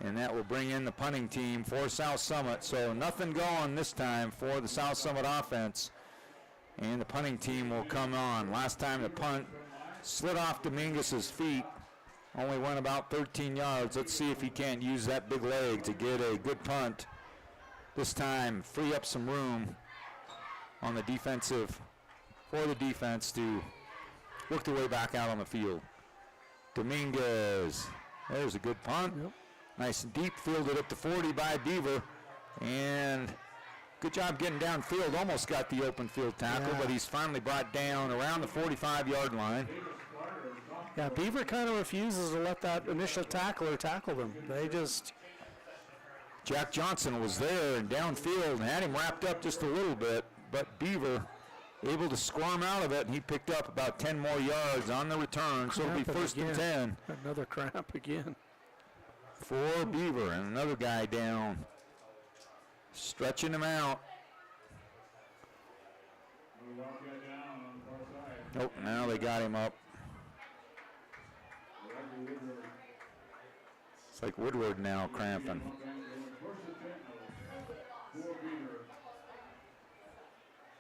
S3: And that will bring in the punting team for South Summit. So nothing going this time for the South Summit offense. And the punting team will come on. Last time the punt slid off Dominguez's feet. Only went about 13 yards. Let's see if he can't use that big leg to get a good punt. This time, free up some room on the defensive, for the defense to work their way back out on the field. Dominguez, there's a good punt.
S4: Yep.
S3: Nice and deep, fielded up to 40 by Beaver. And good job getting downfield. Almost got the open field tackle, but he's finally brought down around the 45-yard line.
S4: Yeah, Beaver kind of refuses to let that initial tackler tackle them. They just...
S3: Jack Johnson was there and downfield and had him wrapped up just a little bit, but Beaver able to squirm out of it, and he picked up about 10 more yards on the return, so it'll be
S4: cramping
S3: 1st and
S4: again.
S3: 10
S4: Another cramp again.
S3: for Beaver, and another guy down, stretching him out. Nope, now they got him up. It's like Woodward now cramping. Is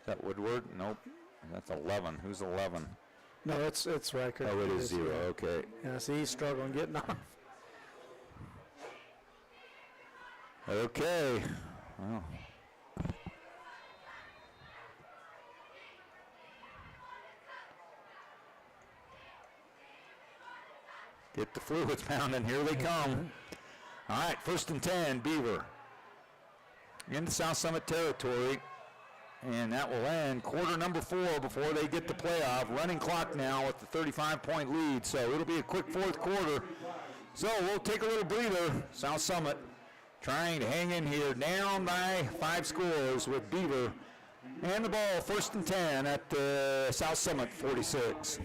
S3: that Woodward? Nope. That's 11. Who's 11?
S4: No, it's Riker.
S3: Oh, it is 0. Okay.
S4: Yeah, see, he's struggling getting off.
S3: Okay. Well. Get the fluids pounding. Here they come. All right, 1st and 10, Beaver. Into South Summit territory. And that will end quarter number 4 before they get the playoff. Running clock now with the 35-point lead. So it'll be a quick 4th quarter. So we'll take a little breather. South Summit trying to hang in here, down by 5 scores with Beaver. And the ball, 1st and 10 at South Summit 46.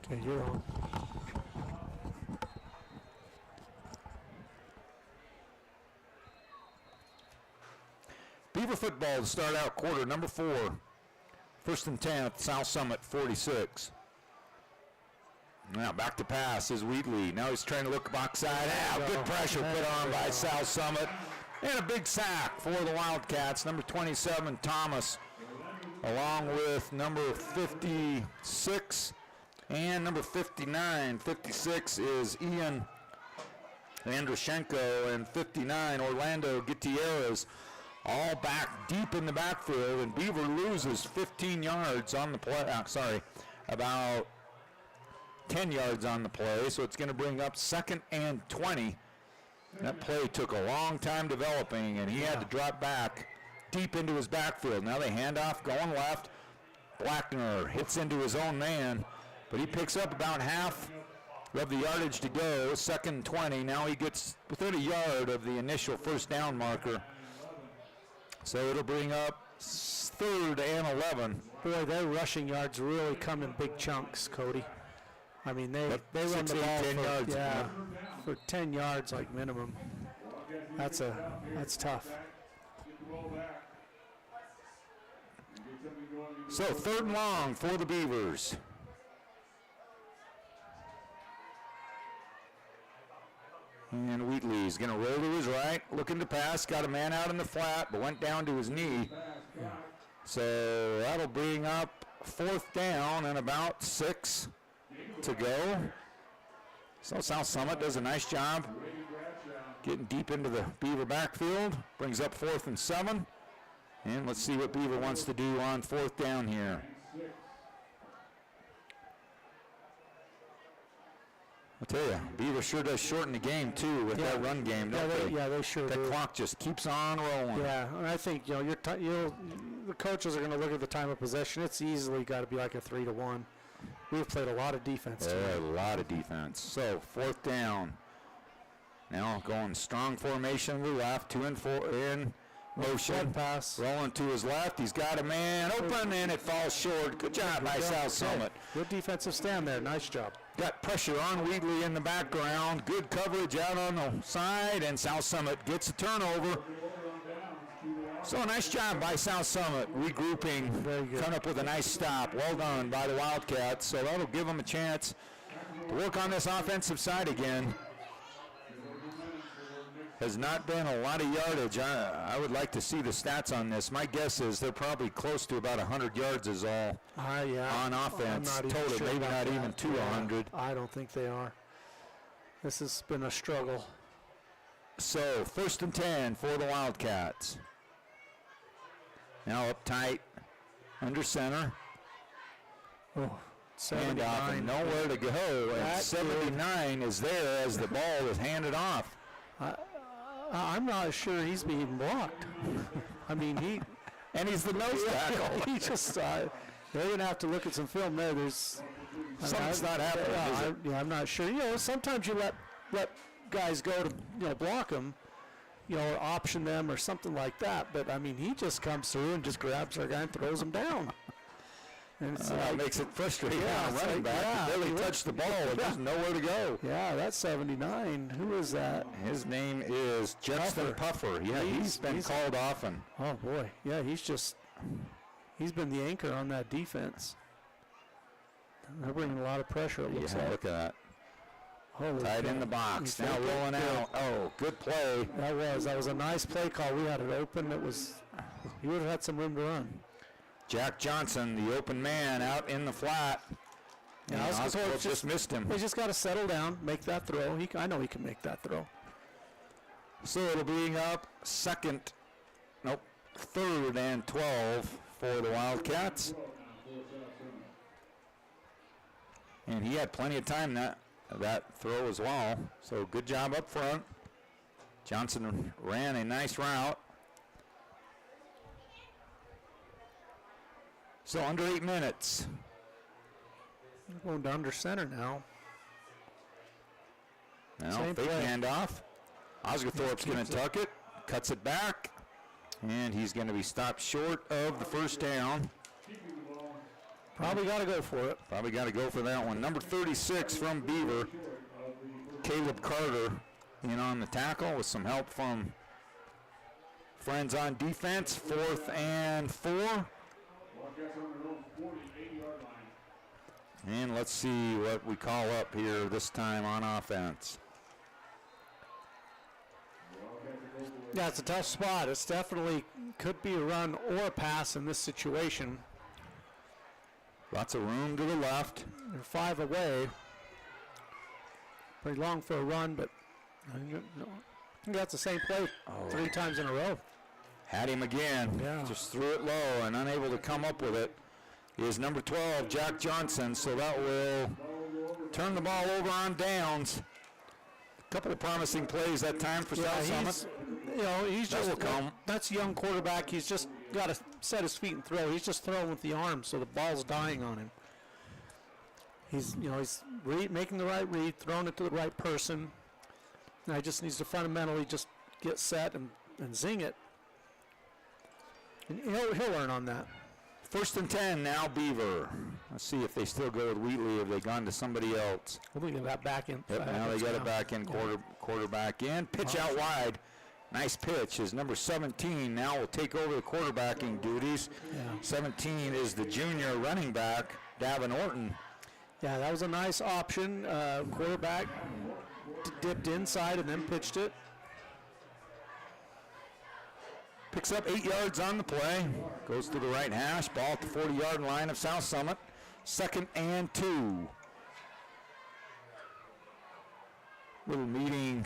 S4: Okay, you're on.
S3: Beaver football to start out quarter number 4. 1st and 10 at South Summit 46. Now back to pass is Wheatley. Now he's trying to look box side. Good pressure put on by South Summit. And a big sack for the Wildcats. Number 27, Thomas, along with number 56 and number 59. 56 is Ian Andrushenko, and 59, Orlando Gutierrez, all back deep in the backfield, and Beaver loses 15 yards on the play. About 10 yards on the play, so it's going to bring up 2nd and 20. That play took a long time developing, and he had to drop back deep into his backfield. Now they hand off going left. Blackner hits into his own man, but he picks up about half of the yardage to go. 2nd and 20. Now he gets within a yard of the initial first down marker. So it'll bring up 3rd and 11.
S4: Boy, their rushing yards really come in big chunks, Cody. I mean, they run
S3: 6,
S4: the
S3: 8,
S4: ball
S3: 10 yards.
S4: for 10 yards like minimum. That's tough.
S3: So 3rd and long for the Beavers. And Wheatley's going to roll to his right, looking to pass, got a man out in the flat, but went down to his knee. So that'll bring up 4th down and about 6 to go. So South Summit does a nice job getting deep into the Beaver backfield. Brings up 4th and 7. And let's see what Beaver wants to do on 4th down here. I'll tell you, Beaver sure does shorten the game too with that run game, don't they?
S4: Yeah, they sure do.
S3: The clock just keeps on rolling.
S4: Yeah, and I think the coaches are going to look at the time of possession. It's easily got to be like a 3-1. We've played a lot of defense
S3: a lot of defense. So 4th down. Now going strong formation to the left, 2 and 4 in motion.
S4: Pass.
S3: Rolling to his left. He's got a man open and it falls short. Good job by South Summit.
S4: Good defensive stand there. Nice job.
S3: Got pressure on Wheatley in the background. Good coverage out on the side, and South Summit gets a turnover. So a nice job by South Summit, regrouping, coming up with a nice stop. Well done by the Wildcats. So that'll give them a chance to work on this offensive side again. Has not been a lot of yardage. I would like to see the stats on this. My guess is they're probably close to about 100 yards is all on offense. Total,
S4: sure
S3: maybe not
S4: that.
S3: even to 100.
S4: I don't think they are. This has been a struggle.
S3: So 1st and 10 for the Wildcats. Now up tight, under center.
S4: Oh,
S3: Hand off and nowhere to go. And 79 is there as the ball is handed off.
S4: I'm not sure he's being blocked. I mean,
S3: and he's the nose tackle.
S4: He just, they're going to have to look at some film there.
S3: Something's not happening.
S4: I'm not sure. Sometimes you let guys go to, block them, or option them or something like that. But, I mean, he just comes through and just grabs our guy and throws him down. And
S3: it makes it frustrating. Running back barely touched the ball. There's nowhere to go.
S4: Yeah, that's 79. Who is that?
S3: His name is Justin Puffer. Yeah, he's been called often.
S4: Oh, boy. Yeah, he's been the anchor on that defense. They're bringing a lot of pressure, it looks like.
S3: Look at that.
S4: Holy
S3: tight in the box. Now rolling out. Oh, good play.
S4: That was a nice play call. We had it open. He would have had some room to run.
S3: Jack Johnson, the open man, out in the flat. And Oscorp just missed him.
S4: He's just got to settle down, make that throw. I know he can make that throw.
S3: So it'll bring up 3rd and 12 for the Wildcats. And he had plenty of time that throw as well. So good job up front. Johnson ran a nice route. So under 8 minutes.
S4: We're going to under center now.
S3: Now fake handoff. Osgothorpe's going to tuck it, cuts it back, and he's going to be stopped short of the first down.
S4: Probably got to go for it.
S3: Probably got to go for that one. Number 36 from Beaver, Caleb Carter, in on the tackle with some help from friends on defense. 4th and 4. And let's see what we call up here this time on offense.
S4: Yeah, it's a tough spot. It's definitely could be a run or a pass in this situation.
S3: Lots of room to the left.
S4: They're 5 away. Pretty long for a run, but I think that's the same play 3 times in a row.
S3: Had him again.
S4: Yeah.
S3: Just threw it low and unable to come up with it is number 12, Jack Johnson. So that will turn the ball over on downs. A couple of promising plays that time for South Summit.
S4: He's
S3: That
S4: just
S3: will come.
S4: That's a young quarterback. He's just got to set his feet and throw. He's just throwing with the arms, so the ball's dying on him. He's making the right read, throwing it to the right person. Now he just needs to fundamentally just get set and zing it. And he'll learn on that.
S3: 1st and 10 now, Beaver. Let's see if they still go with Wheatley. Have they gone to somebody else?
S4: I think they got back in.
S3: Yep, now they got it back in, quarterback in. Pitch out wide. Nice pitch. Is number 17 now will take over the quarterbacking duties.
S4: Yeah.
S3: 17 is the junior running back, Davin Orton.
S4: Yeah, that was a nice option. Quarterback dipped inside and then pitched it.
S3: Picks up 8 yards on the play. Goes to the right hash. Ball at the 40-yard line of South Summit. 2nd and 2. Little meeting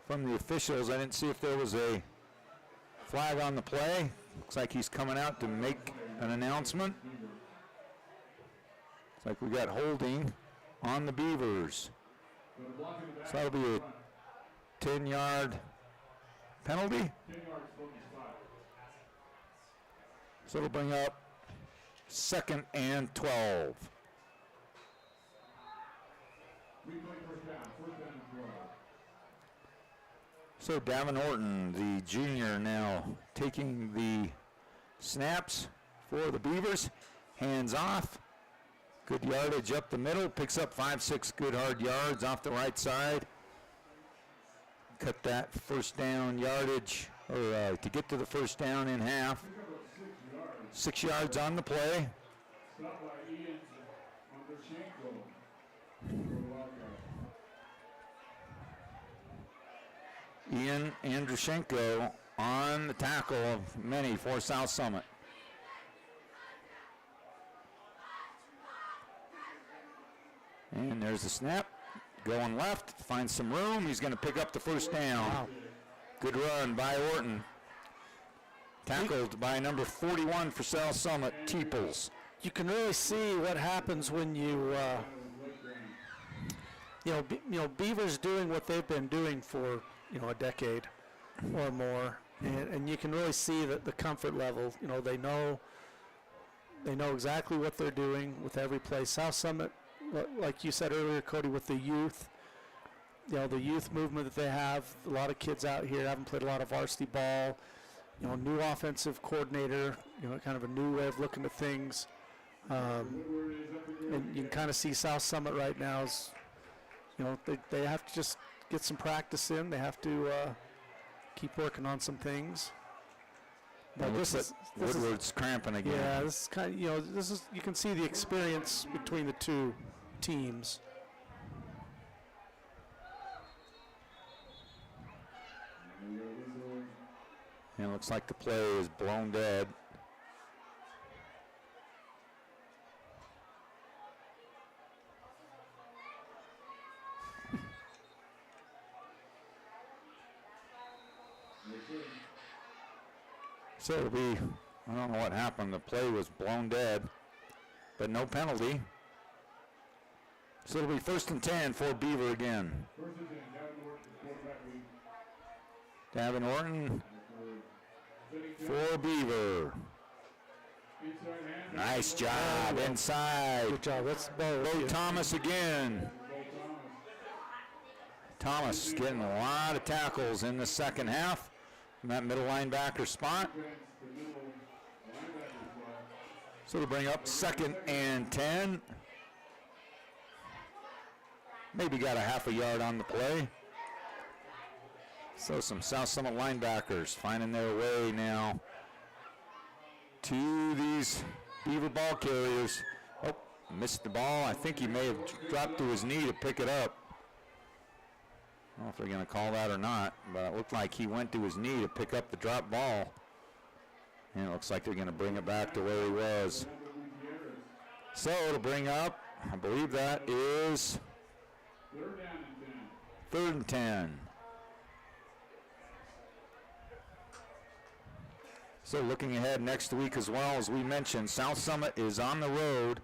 S3: from the officials. I didn't see if there was a flag on the play. Looks like he's coming out to make an announcement. Looks like we got holding on the Beavers. So that'll be a 10-yard penalty. So it'll bring up 2nd and 12. So Davin Orton, the junior, now taking the snaps for the Beavers. Hands off. Good yardage up the middle. Picks up 5-6 good hard yards off the right side. Cut that first down yardage, or to get to the first down in half. 6 yards on the play. Ian Andrushenko on the tackle of many for South Summit. And there's the snap. Going left, finds some room. He's going to pick up the first down.
S4: Wow.
S3: Good run by Orton. Tackled by number 41 for South Summit, Teeples.
S4: You can really see what happens when Beaver's doing what they've been doing for a decade or more, and you can really see that the comfort level. They know exactly what they're doing with every play. South Summit, like you said earlier, Cody, with the youth, the youth movement that they have. A lot of kids out here haven't played a lot of varsity ball. New offensive coordinator, kind of a new way of looking at things. And you can kind of see South Summit right now is, they have to just get some practice in. They have to keep working on some things. But
S3: Woodward's cramping again.
S4: Yeah, this is kind of, you can see the experience between the two teams.
S3: And it looks like the play is blown dead. So it'll be, I don't know what happened. The play was blown dead, but no penalty. So it'll be 1st and 10 for Beaver again. Davin Orton for Beaver. Nice job inside.
S4: Good job. That's Bo
S3: Thomas again. Thomas getting a lot of tackles in the second half from that middle linebacker spot. So to bring up 2nd and 10. Maybe got a half a yard on the play. So some South Summit linebackers finding their way now to these Beaver ball carriers. Oh, missed the ball. I think he may have dropped to his knee to pick it up. I don't know if they're going to call that or not, but it looked like he went to his knee to pick up the drop ball. And it looks like they're going to bring it back to where he was. So to bring up, I believe that is 3rd and 10. So looking ahead next week as well, as we mentioned, South Summit is on the road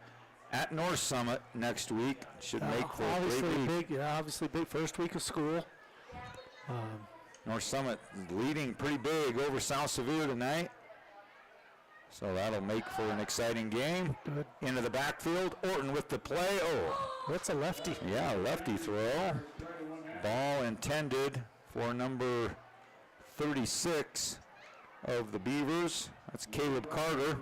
S3: at North Summit next week. Should make for a great week.
S4: Obviously big first week of school.
S3: North Summit leading pretty big over South Sevier tonight. So that'll make for an exciting game.
S4: Good.
S3: Into the backfield, Orton with the play. Oh,
S4: that's a lefty.
S3: Yeah, lefty throw. Ball intended for number 36 of the Beavers. That's Caleb Carter.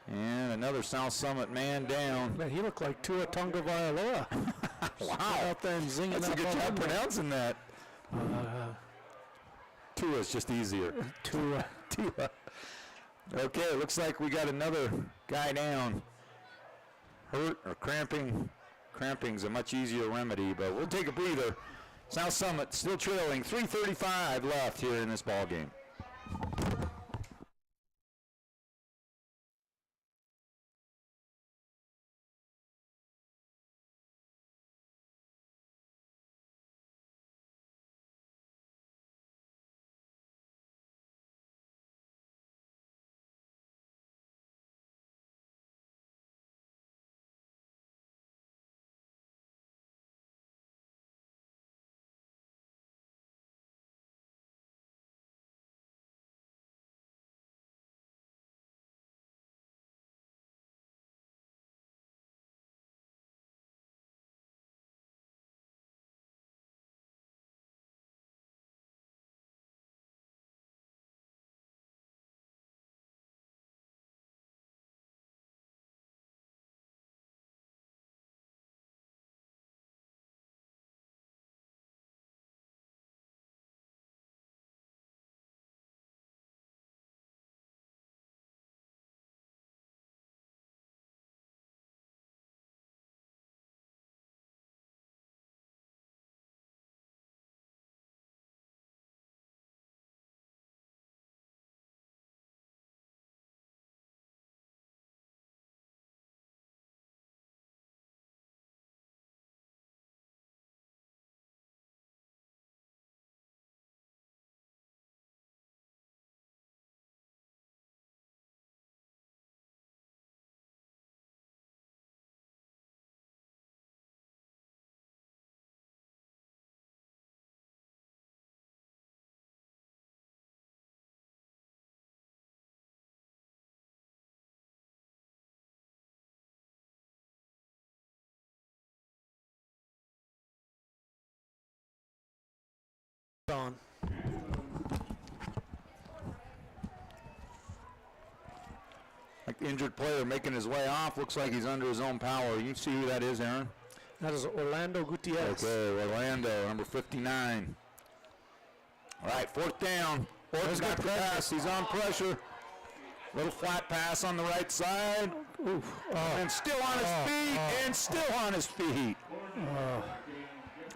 S3: And another South Summit man down.
S4: Man, he looked like Tua Tagovailoa.
S3: Wow.
S4: Out there and zinging.
S3: That's a good job pronouncing that. Tua's just easier.
S4: Tua.
S3: Okay, looks like we got another guy down. Hurt or cramping. Cramping's a much easier remedy, but we'll take a breather. South Summit still trailing. 3:35 left here in this ball game.
S4: On.
S3: Like the injured player making his way off. Looks like he's under his own power. You can see who that is, Aaron.
S4: That is Orlando Gutierrez.
S3: Okay, Orlando, number 59. All right, 4th down. Orton's got the pass. He's on pressure. Little flat pass on the right side.
S4: Oof.
S3: And still on his feet. And still on his feet.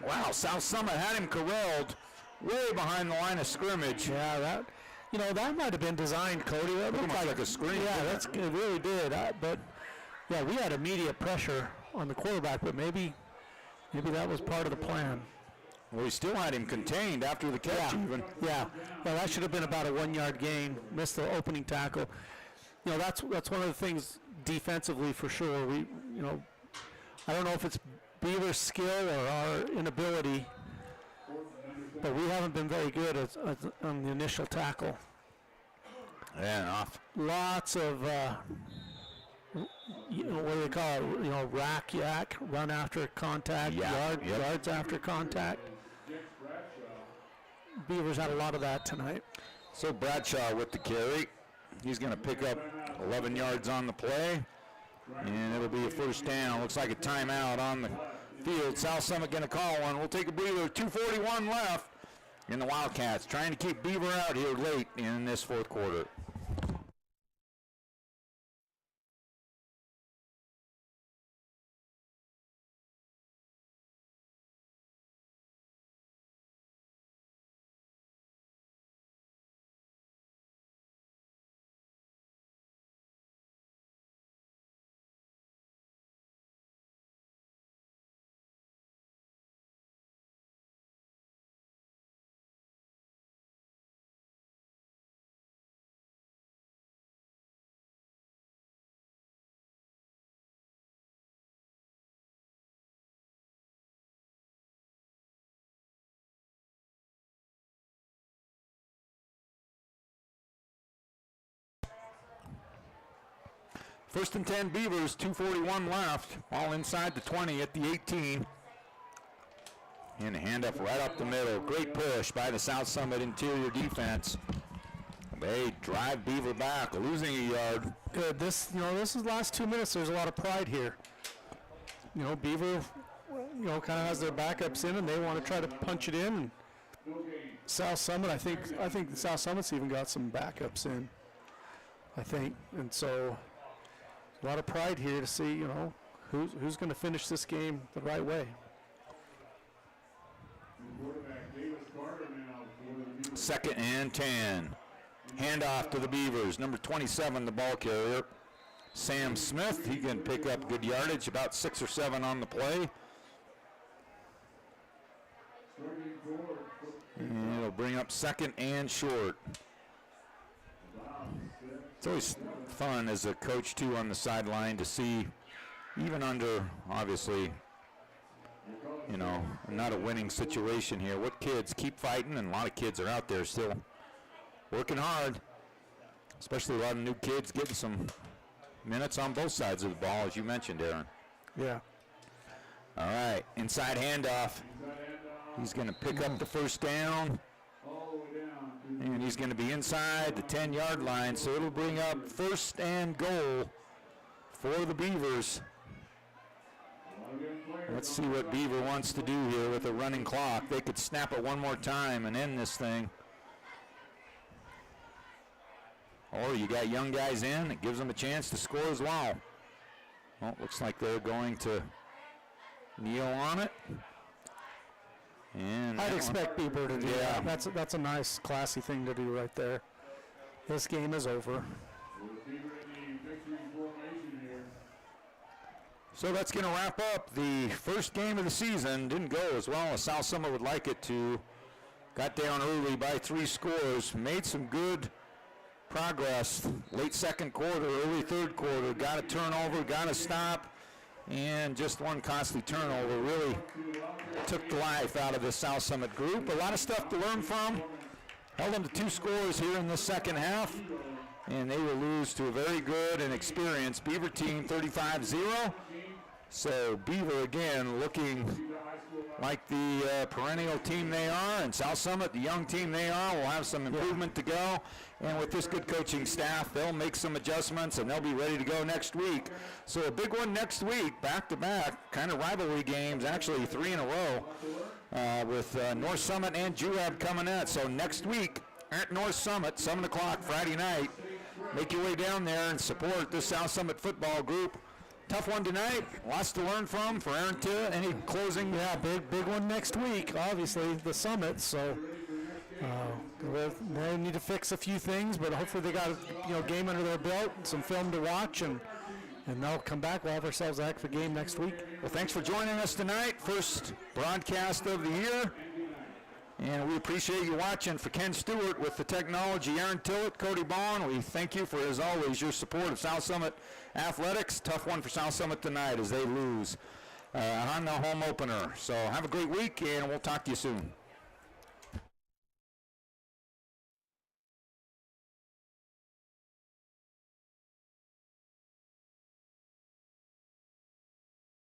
S3: Wow, South Summit had him corralled way behind the line of scrimmage.
S4: Yeah, that might have been designed, Cody. That looked
S3: like a screen.
S4: Yeah, it really did. But yeah, we had immediate pressure on the quarterback, but maybe that was part of the plan.
S3: Well, he still had him contained after the catch, even.
S4: Yeah. Well, that should have been about a 1-yard gain. Missed the opening tackle. That's one of the things defensively for sure. I don't know if it's Beaver's skill or our inability, but we haven't been very good on the initial tackle.
S3: And off.
S4: Lots of, what do they call it? Rack, yak, run after contact, yards after contact. Beavers had a lot of that tonight.
S3: So Bradshaw with the carry. He's going to pick up 11 yards on the play, and it'll be a 1st down. Looks like a timeout on the field. South Summit going to call one. We'll take a breather. 2:41 left in the Wildcats, trying to keep Beaver out here late in this 4th quarter. First and 10 Beavers, 2:41 left. Ball inside the 20 at the 18. And a handoff right up the middle. Great push by the South Summit interior defense. They drive Beaver back, losing a yard.
S4: Good. This is the last 2 minutes. There's a lot of pride here. Beaver, kind of has their backups in, and they want to try to punch it in. South Summit, I think the South Summit's even got some backups in. I think, and so a lot of pride here to see, who's going to finish this game the right way.
S3: Second and 10. Handoff to the Beavers. Number 27, the ball carrier, Sam Smith. He can pick up good yardage, about 6 or 7 on the play. And it'll bring up second and short. It's always fun as a coach, too, on the sideline to see, even under, obviously, not a winning situation here, what kids keep fighting, and a lot of kids are out there still working hard, especially a lot of new kids getting some minutes on both sides of the ball, as you mentioned, Aaron.
S4: Yeah.
S3: All right, inside handoff. He's going to pick up the first down, and he's going to be inside the 10-yard line, so it'll bring up first and goal for the Beavers. Let's see what Beaver wants to do here with a running clock. They could snap it one more time and end this thing. Or you got young guys in, it gives them a chance to score as well. Well, looks like they're going to kneel on it. And
S4: I'd expect Beaver to do that. That's a nice, classy thing to do right there. This game is over.
S3: So that's going to wrap up the first game of the season. Didn't go as well as South Summit would like it to. Got down early by 3 scores. Made some good progress. Late second quarter, early third quarter. Got a turnover, got a stop, and just one costly turnover really took the life out of the South Summit group. A lot of stuff to learn from. Held them to 2 scores here in the second half, and they will lose to a very good and experienced Beaver team, 35-0. So Beaver again looking like the perennial team they are, and South Summit, the young team they are, will have some improvement to go. And with this good coaching staff, they'll make some adjustments, and they'll be ready to go next week. So a big one next week, back-to-back, kind of rivalry games, actually 3 in a row, with North Summit and Juab coming in. So next week at North Summit, 7 o'clock Friday night, make your way down there and support this South Summit football group. Tough one tonight. Lots to learn from for Aaron Titt. Any closing?
S4: Yeah, big one next week. Obviously, the Summit. So they need to fix a few things, but hopefully they got a game under their belt, some film to watch, and they'll come back. We'll have ourselves a heck of a game next week.
S3: Well, thanks for joining us tonight. First broadcast of the year. And we appreciate you watching. For Ken Stewart with the technology, Aaron Tillett, Cody Bond, we thank you for, as always, your support of South Summit Athletics. Tough one for South Summit tonight as they lose on the home opener. So have a great week, and we'll talk to you soon.